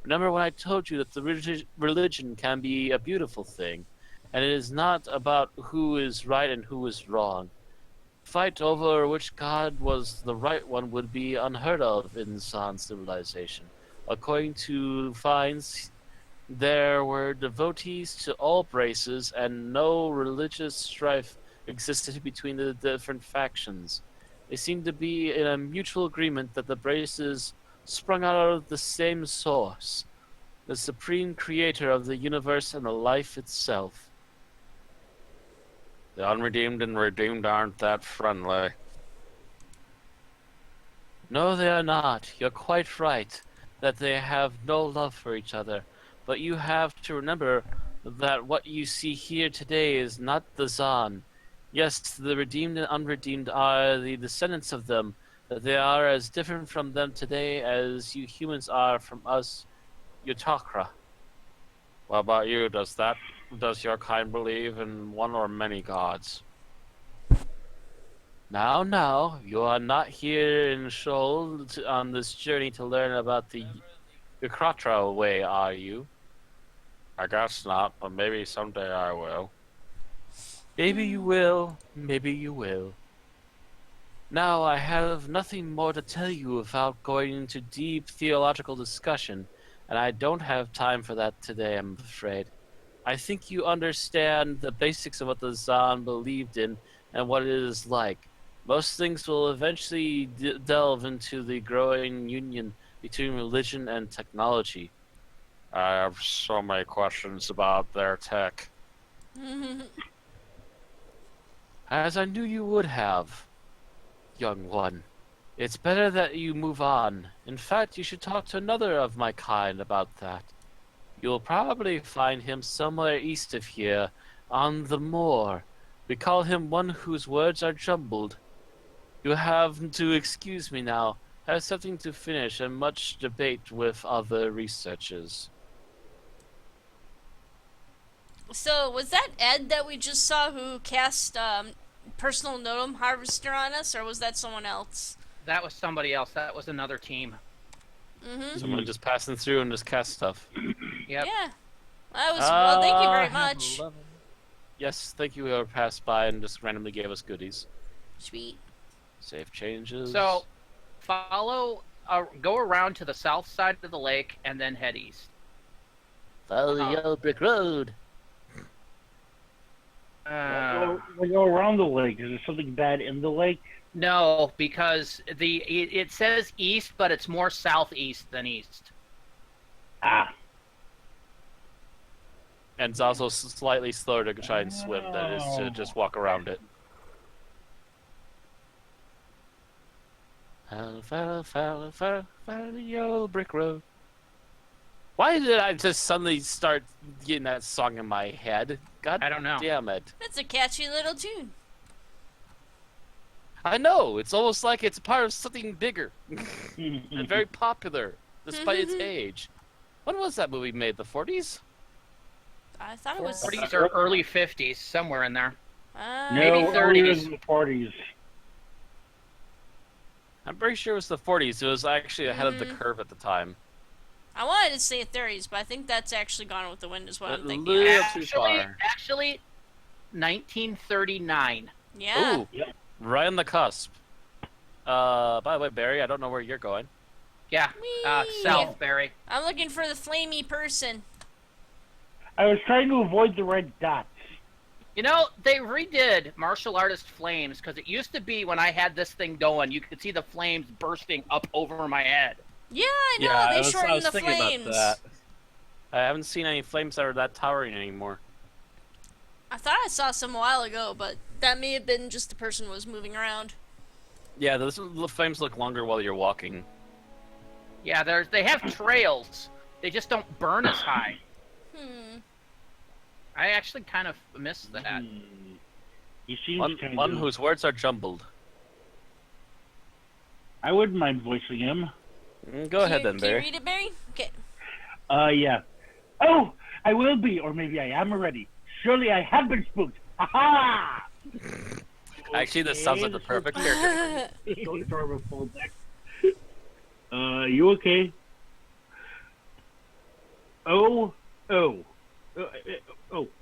Remember when I told you that the religion can be a beautiful thing, and it is not about who is right and who is wrong. Fight over which god was the right one would be unheard of in San civilization. According to finds, there were devotees to all braces, and no religious strife existed between the different factions. They seemed to be in a mutual agreement that the braces sprung out of the same source, the supreme creator of the universe and the life itself. The unredeemed and redeemed aren't that friendly. No, they are not. You're quite right that they have no love for each other. But you have to remember that what you see here today is not the Zan. Yes, the redeemed and unredeemed are the descendants of them, but they are as different from them today as you humans are from us Yutokra. What about you? Does your kind believe in one or many gods? Now, you are not here in Shoal on this journey to learn about the Yukratra way, are you? I guess not, but maybe someday I will. Maybe you will, maybe you will. Now, I have nothing more to tell you without going into deep theological discussion, and I don't have time for that today, I'm afraid. I think you understand the basics of what the Zan believed in and what it is like. Most things will eventually delve into the growing union between religion and technology. I have so many questions about their tech. As I knew you would have, young one. It's better that you move on. In fact, you should talk to another of my kind about that. You'll probably find him somewhere east of here, on the moor. We call him one whose words are jumbled. You have to excuse me now. I have something to finish and much debate with other researchers. So, was that Ed that we just saw who cast Personal Notum Harvester on us, or was that someone else? That was somebody else. That was another team. Mm-hmm. Someone just passing through and just cast stuff. Yep. Yeah. That was, well, thank you very I have much. 11. Yes, thank you whoever passed by and just randomly gave us goodies. Sweet. Save changes. So, go around to the south side of the lake and then head east. Follow the yellow brick road. We go around the lake. Is there something bad in the lake? No, because it says east, but it's more southeast than east. Ah. And it's also slightly slower to try and swim than it is to just walk around it. Follow the yellow brick road. Why did I just suddenly start getting that song in my head? God I don't know. damn it. It's a catchy little tune. I know, it's almost like it's part of something bigger. And very popular, despite its age. When was that movie made? The 40s? I thought it was... 40s or early 50s, somewhere in there. No, Maybe earlier 30s. than the 40s. I'm pretty sure it was the 40s. It was actually ahead of the curve at the time. I wanted to say 30s, but I think that's actually Gone with the Wind is what I'm thinking. little too far. Actually, 1939. Yeah. Ooh, right on the cusp. By the way, Barry, I don't know where you're going. Yeah, Whee! south, Barry. I'm looking for the flamey person. I was trying to avoid the red dots. You know, they redid Martial Artist Flames, because it used to be when I had this thing going, you could see the flames bursting up over my head. Yeah, I know. They shortened the thinking flames. about that. I haven't seen any flames that are that towering anymore. I thought I saw some a while ago, but that may have been just the person was moving around. Yeah, the flames look longer while you're walking. Yeah, they have trails. They just don't burn as high. I actually kind of miss that. He seems kind One of... whose words are jumbled. I wouldn't mind voicing him. Go ahead then, Can you Barry. read it, Barry? Okay. Yeah. Oh, I will be, or maybe I am already. Surely I have been spooked. Ha ha! Actually, this sounds like the perfect character. Don't throw a full deck. You okay? Oh,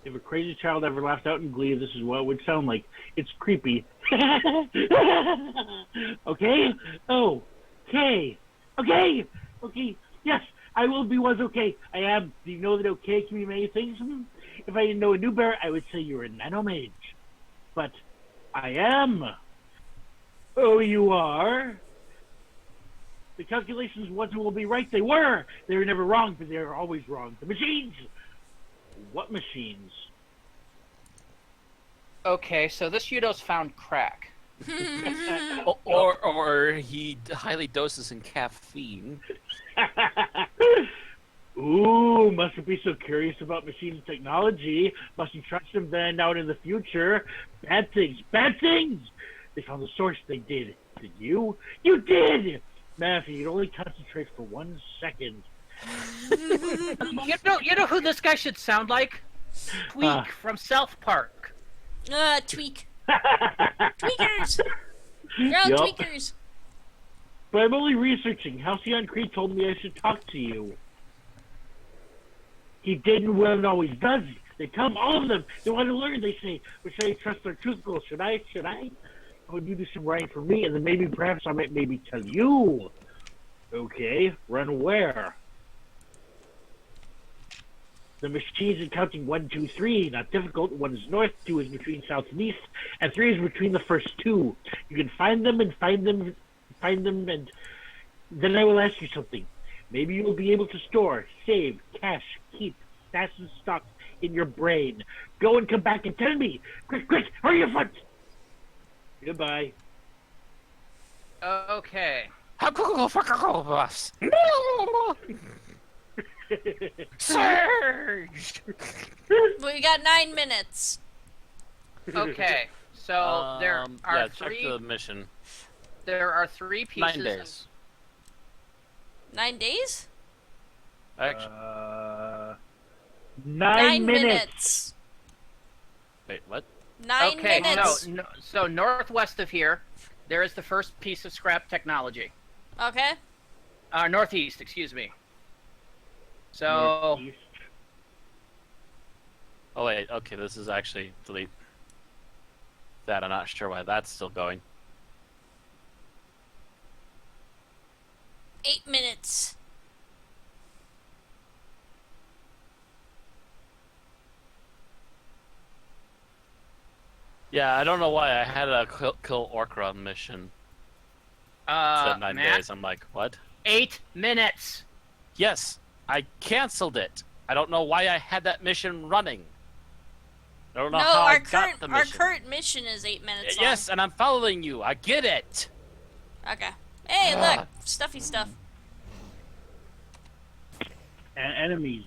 if a crazy child ever laughed out in glee, this is what it would sound like. It's creepy. Okay? Oh, okay, yes, I will be was okay. I am. Do you know that okay can be many things? If I didn't know a new bear, I would say you're a nanomage. But I am. Oh, you are? The calculations once will be right. They were. They were never wrong, but they are always wrong. The machines. What machines? Okay, so this Yuttos found crack. or he highly doses in caffeine. Ooh, mustn't be so curious about machines and technology. Mustn't trust them then out in the future. Bad things. They found the source. They did. Did you? You did! Matthew, you'd only concentrate for 1 second. You know who this guy should sound like? Tweak from South Park. Tweak. Tweakers! They're all Yup. tweakers. But I'm only researching. Halcyon Creed told me I should talk to you. He didn't well and always does. They tell him, all of them. They want to learn, they say. But should I trust their truth goals? Should I? Oh, you do some writing for me, and then perhaps I might tell you. Okay, run where? The machines in counting 1, 2, 3, not difficult. 1 is north, 2 is between south and east, and 3 is between the first 2. You can find them, and then I will ask you something. Maybe you will be able to store, save, cache, keep, stats and stocks in your brain. Go and come back and tell me. Quick, hurry up! Goodbye. Okay. Boss. Surge! We got 9 minutes. Okay. So there are check three. the mission. There are 3 pieces. 9 days. 9 days? Actually, 9 minutes. Wait, what? 9 Okay, minutes. so northwest of here, there is the first piece of scrap technology. Okay. Northeast, excuse me. So, Northeast. Oh wait, okay, this is actually delete that. I'm not sure why that's still going. 8 minutes. Yeah, I don't know why I had a kill Orca mission for 9 Matt, days. I'm like, what? 8 minutes. Yes, I canceled it. I don't know why I had that mission running. I don't know No, how I our got the mission. current mission is 8 minutes long. Yes, and I'm following you. I get it. Okay. Hey, look, stuffy stuff. And enemies.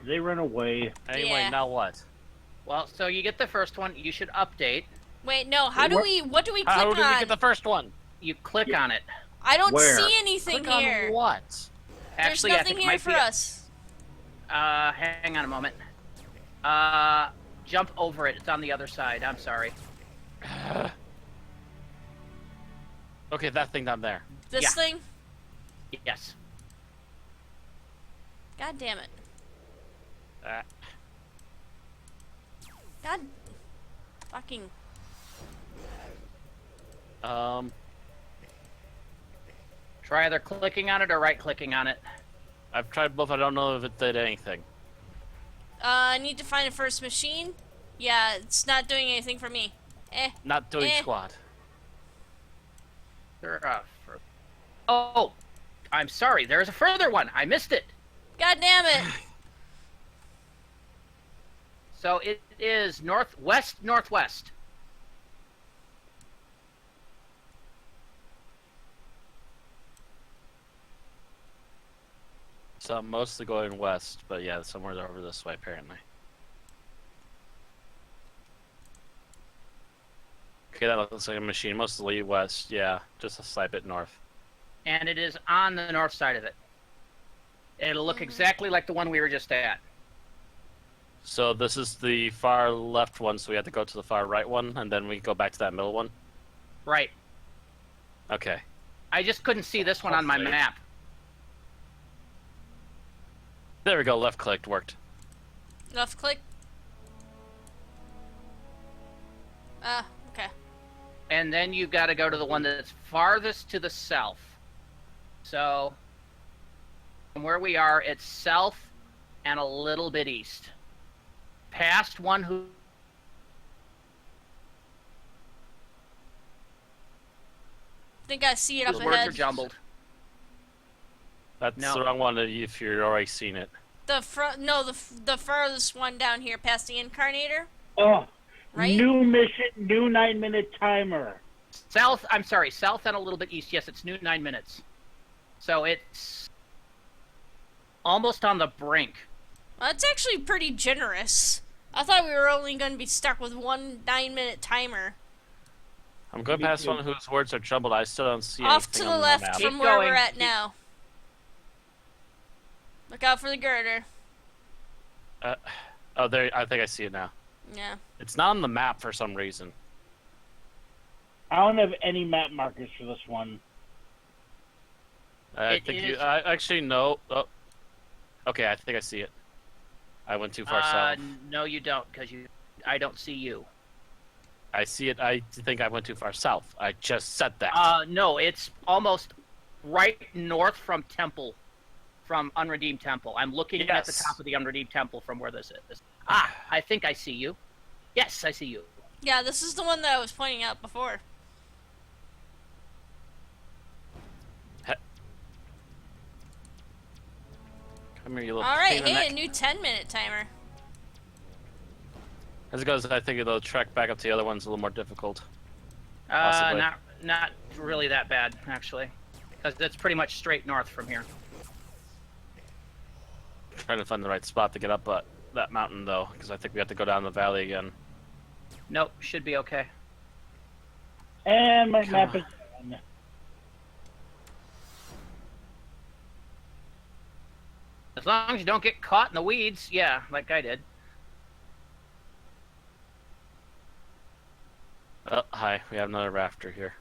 They run away. Anyway, Yeah. now what? Well, so you get the first one. You should update. Wait, no. What do we click How on? did we get the first one? You click on it. I don't Where? see anything Click here. on what? There's Actually, I nothing think it here might for be. us. Hang on a moment. Jump over it. It's on the other side. I'm sorry. Okay, that thing down there. This Yeah. thing? Yes. God damn it. Uh, God. Fucking. Try either clicking on it or right-clicking on it. I've tried both. I don't know if it did anything. I need to find a first machine. Yeah, it's not doing anything for me. Not doing Eh. squat. Oh, I'm sorry. There is a further one. I missed it. God damn it. So it is northwest. So I'm mostly going west, but yeah, somewhere over this way apparently. Okay, that looks like a machine. Mostly west, yeah. Just a slight bit north. And it is on the north side of it. It'll look exactly like the one we were just at. So this is the far left one, so we have to go to the far right one, and then we go back to that middle one? Right. Okay. I just couldn't see this one on my Hopefully. map. There we go, left clicked, worked. Left click. Okay. And then you got to go to the one that's farthest to the south. So, from where we are, it's south and a little bit east. Past one who... Think I see it up Those words are ahead. jumbled. That's No. the wrong one if you're already seen it. The the farthest one down here past the incarnator, Oh, right? new mission, new 9-minute timer. South and a little bit east. Yes, it's new 9 minutes. So it's almost on the brink. Well, that's actually pretty generous. I thought we were only going to be stuck with one 9-minute timer. I'm going Me past too. one whose words are jumbled. I still don't see Off to anything the on left map. from Keep where going. we're at Keep- now. Look out for the girder. Oh, there. I think I see it now. Yeah. It's not on the map for some reason. I don't have any map markers for this one. I It think is- you. Actually, no. Oh. Okay, I think I see it. I went too far south. No, you don't, because I don't see you. I see it. I think I went too far south. I just said that. No, it's almost right north from Temple, from Unredeemed Temple. I'm looking at the Yes. top of the Unredeemed Temple from where this is. Ah, I think I see you. Yes, I see you. Yeah, this is the one that I was pointing out before. Come here, you little. Alright, pain in the hey, neck. a new 10-minute timer. As it goes, I think the trek back up to the other one's a little more difficult. Possibly. Not really that bad, actually. Because it's pretty much straight north from here. Trying to find the right spot to get up that mountain, though, because I think we have to go down the valley again. Nope, should be okay. And my Come map on. is done. As long as you don't get caught in the weeds, yeah, like I did. Oh, hi. We have another rafter here.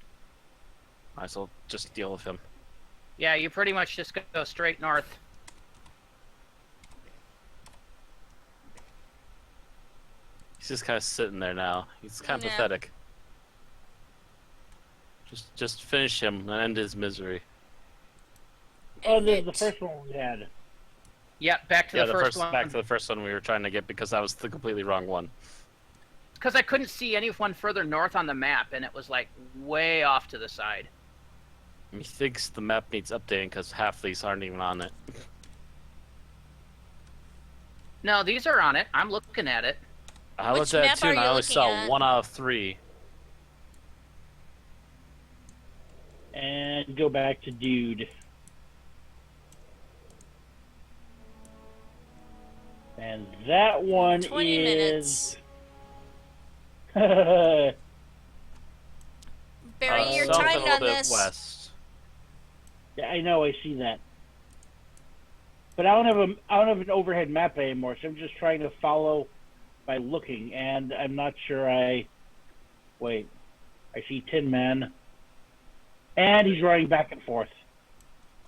Might as well just deal with him. Yeah, you pretty much just go straight north. He's just kind of sitting there now. He's kind of Yeah. pathetic. Just finish him and end his misery. Oh, End the it. first one we had. Yeah, back to Yeah, the first one. back to the first one we were trying to get because that was the completely wrong one. Because I couldn't see anyone further north on the map, and it was like way off to the side. He thinks the map needs updating because half these aren't even on it. No, these are on it. I'm looking at it. I Which looked at it map too, are and I you only looking saw at? 1 out of 3. And go back to dude. And that one 20 is... minutes. Barry, you're south and a timed little on bit this. west. Yeah, I know, I see that. But I don't have an overhead map anymore, so I'm just trying to follow by looking, and I'm not sure wait. I see Tin Man. And he's running back and forth.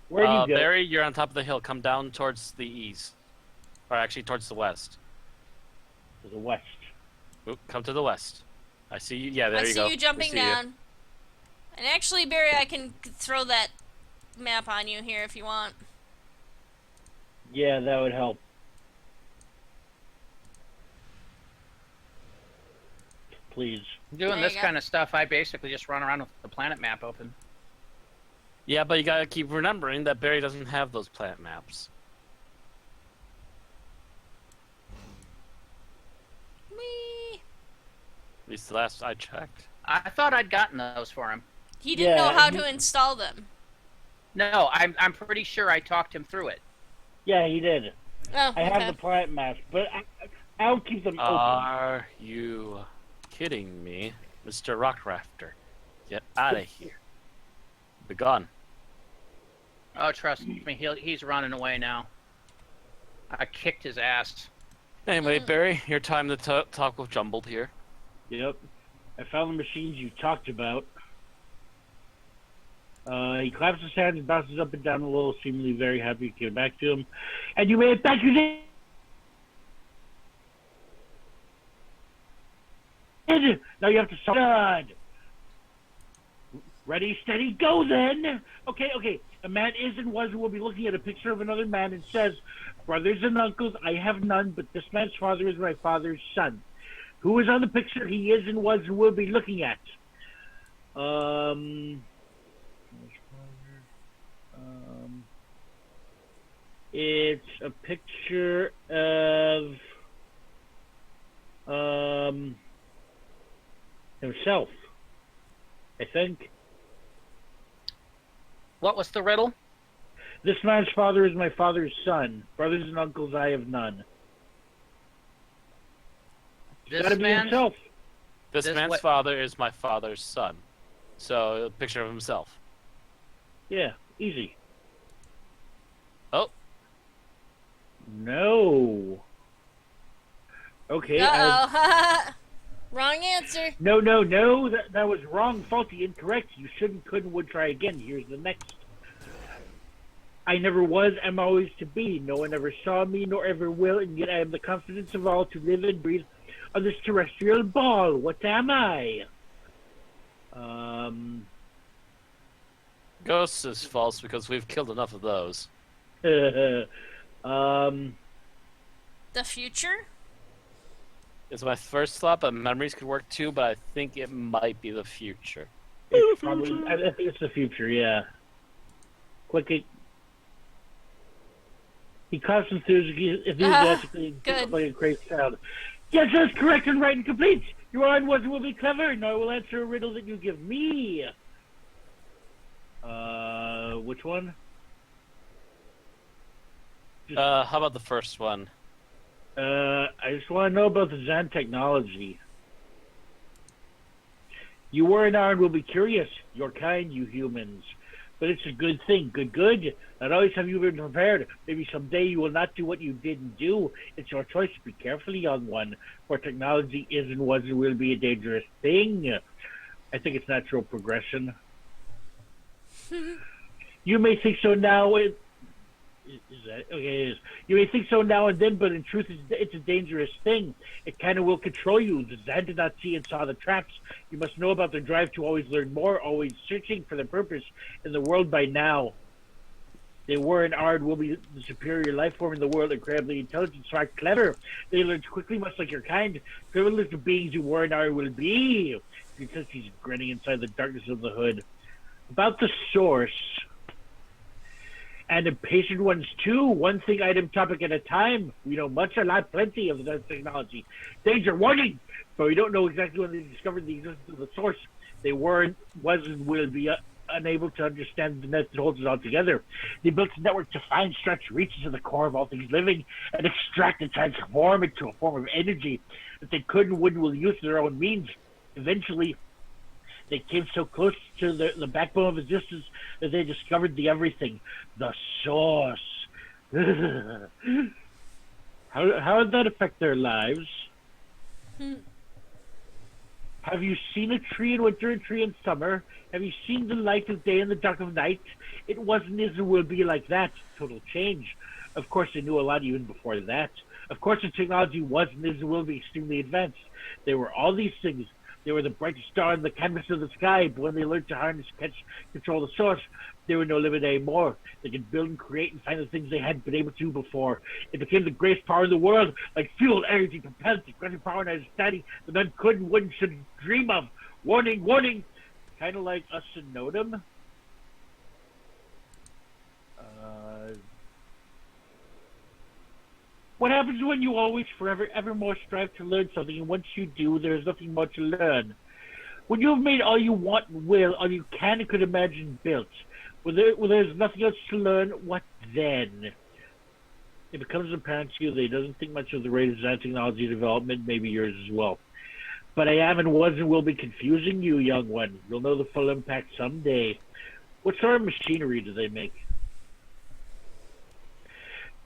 Where do you go? Barry, you're on top of the hill. Come down towards the east. Or actually towards the west. To the west. Oop, come to the west. I see you. Yeah, there I you go. see you jumping We see you. down. And actually, Barry, I can throw that map on you here if you want. Yeah, that would help. Please. Doing There this you go. kind of stuff, I basically just run around with the planet map open. Yeah, but you gotta keep remembering that Barry doesn't have those planet maps. Whee! At least the last I checked. I thought I'd gotten those for him. He didn't know Yeah, how to install them. No, I'm pretty sure I talked him through it. Yeah, he did. Oh, I okay. have the planet maps, but I'll keep them open. Are you kidding me, Mr. Rock Rafter? Get out of here. Be gone. Oh, trust me, he's running away now. I kicked his ass. Anyway, Barry, your time to talk with Jumbled here. Yep. I found the machines you talked about. He claps his hands and bounces up and down a little, seemingly very happy you came back to him. And you made it back to the... Now you have to start. Ready, steady, go then! Okay. A man is and was and will be looking at a picture of another man and says, brothers and uncles, I have none, but this man's father is my father's son. Who is on the picture he is and was and will be looking at? It's a picture of himself, I think. What was the riddle? This man's father is my father's son. Brothers and uncles, I have none. This Gotta be man's himself. This This man's wa- father is my father's son. So, a picture of himself. Yeah, easy. Oh, No. Okay. Uh-oh. Wrong answer. No. That was wrong, faulty, incorrect. You shouldn't, couldn't, would try again. Here's the next. I never was, am always to be. No one ever saw me, nor ever will, and yet I am the confidence of all to live and breathe on this terrestrial ball. What am I? Ghosts is false because we've killed enough of those. The future? It's my first thought, but memories could work too, but I think it might be the future. It's probably, I think it's the future, yeah. Click it. He coughs enthusiastically good. like a crazy sound. Yes, that's correct and right and complete. Your on was will be clever. Now I will answer a riddle that you give me. Which one? How about the first one? I just want to know about the Zen technology. You were and are and will be curious. Your kind, you humans. But it's a good thing. Good. Not always have you been prepared. Maybe someday you will not do what you didn't do. It's your choice. Be careful, young one. For technology is and was and will be a dangerous thing. I think it's natural progression. You may think so now. Is that okay? It is. You may think so now and then, but in truth, it's a dangerous thing. It kind of will control you. The Zan did not see and saw the traps. You must know about the drive to always learn more, always searching for the purpose in the world by now. They were and are and will be the superior life form in the world, incredibly intelligent, smart, clever. They learned quickly, much like your kind. Privileged of beings you were and are and will be. Because he's grinning inside the darkness of the hood. About the source. And impatient ones too. One thing, item, topic at a time. We know much, a lot, plenty of the technology. Danger, warning! But we don't know exactly when they discovered the existence of the source. They were, was, and will be unable to understand the net that holds it all together. They built a network to find, stretch, reach to the core of all things living, and extract and transform it to a form of energy that they could and wouldn't will use their own means. Eventually, they came so close to the backbone of existence that they discovered the everything, the source. How did that affect their lives? Have you seen a tree in winter and tree in summer? Have you seen the light of day and the dark of night? It wasn't, is, and will be like that. Total change. Of course, they knew a lot even before that. Of course, the technology was and is and will be extremely advanced. They were all these things. They were the brightest star in the canvas of the sky, but when they learned to harness, catch, control the source, there were no limit anymore. They could build and create and find the things they hadn't been able to before. It became the greatest power in the world, like fuel, energy, propellant, greatest power and understanding that none could and wouldn't should dream of. Warning, warning! Kind of like us and Nodum. What happens when you always, forever, evermore strive to learn something, and once you do, there is nothing more to learn? When you have made all you want and will, all you can and could imagine built, when there's nothing else to learn, what then? It becomes apparent to you that he doesn't think much of the rate of Zan technology development, maybe yours as well. But I am and was and will be confusing you, young one. You'll know the full impact someday. What sort of machinery do they make?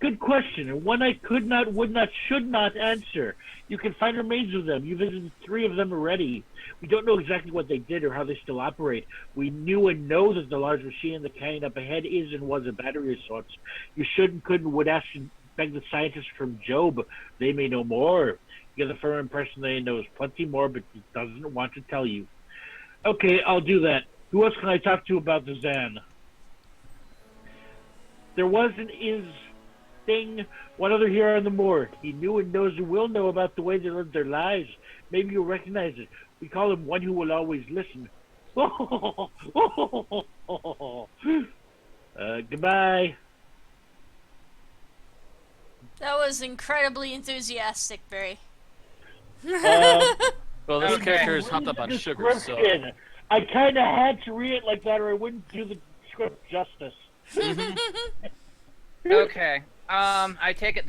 Good question, and one I could not, would not, should not answer. You can find remains of them. You visited 3 of them already. We don't know exactly what they did or how they still operate. We knew and know that the large machine in the canyon up ahead is and was a battery of sorts. You should and could and would ask and beg the scientists from Job. They may know more. You get the firm impression that he knows plenty more, but he doesn't want to tell you. Okay, I'll do that. Who else can I talk to about the Zan? There was and is... one other here on the moor. He knew and knows and will know about the way they live their lives. Maybe you'll recognize it. We call him one who will always listen. Goodbye. That was incredibly enthusiastic, Barry. Well, this Okay. character is hopped up on sugar, so... I kind of had to read it like that or I wouldn't do the script justice. Okay. I take it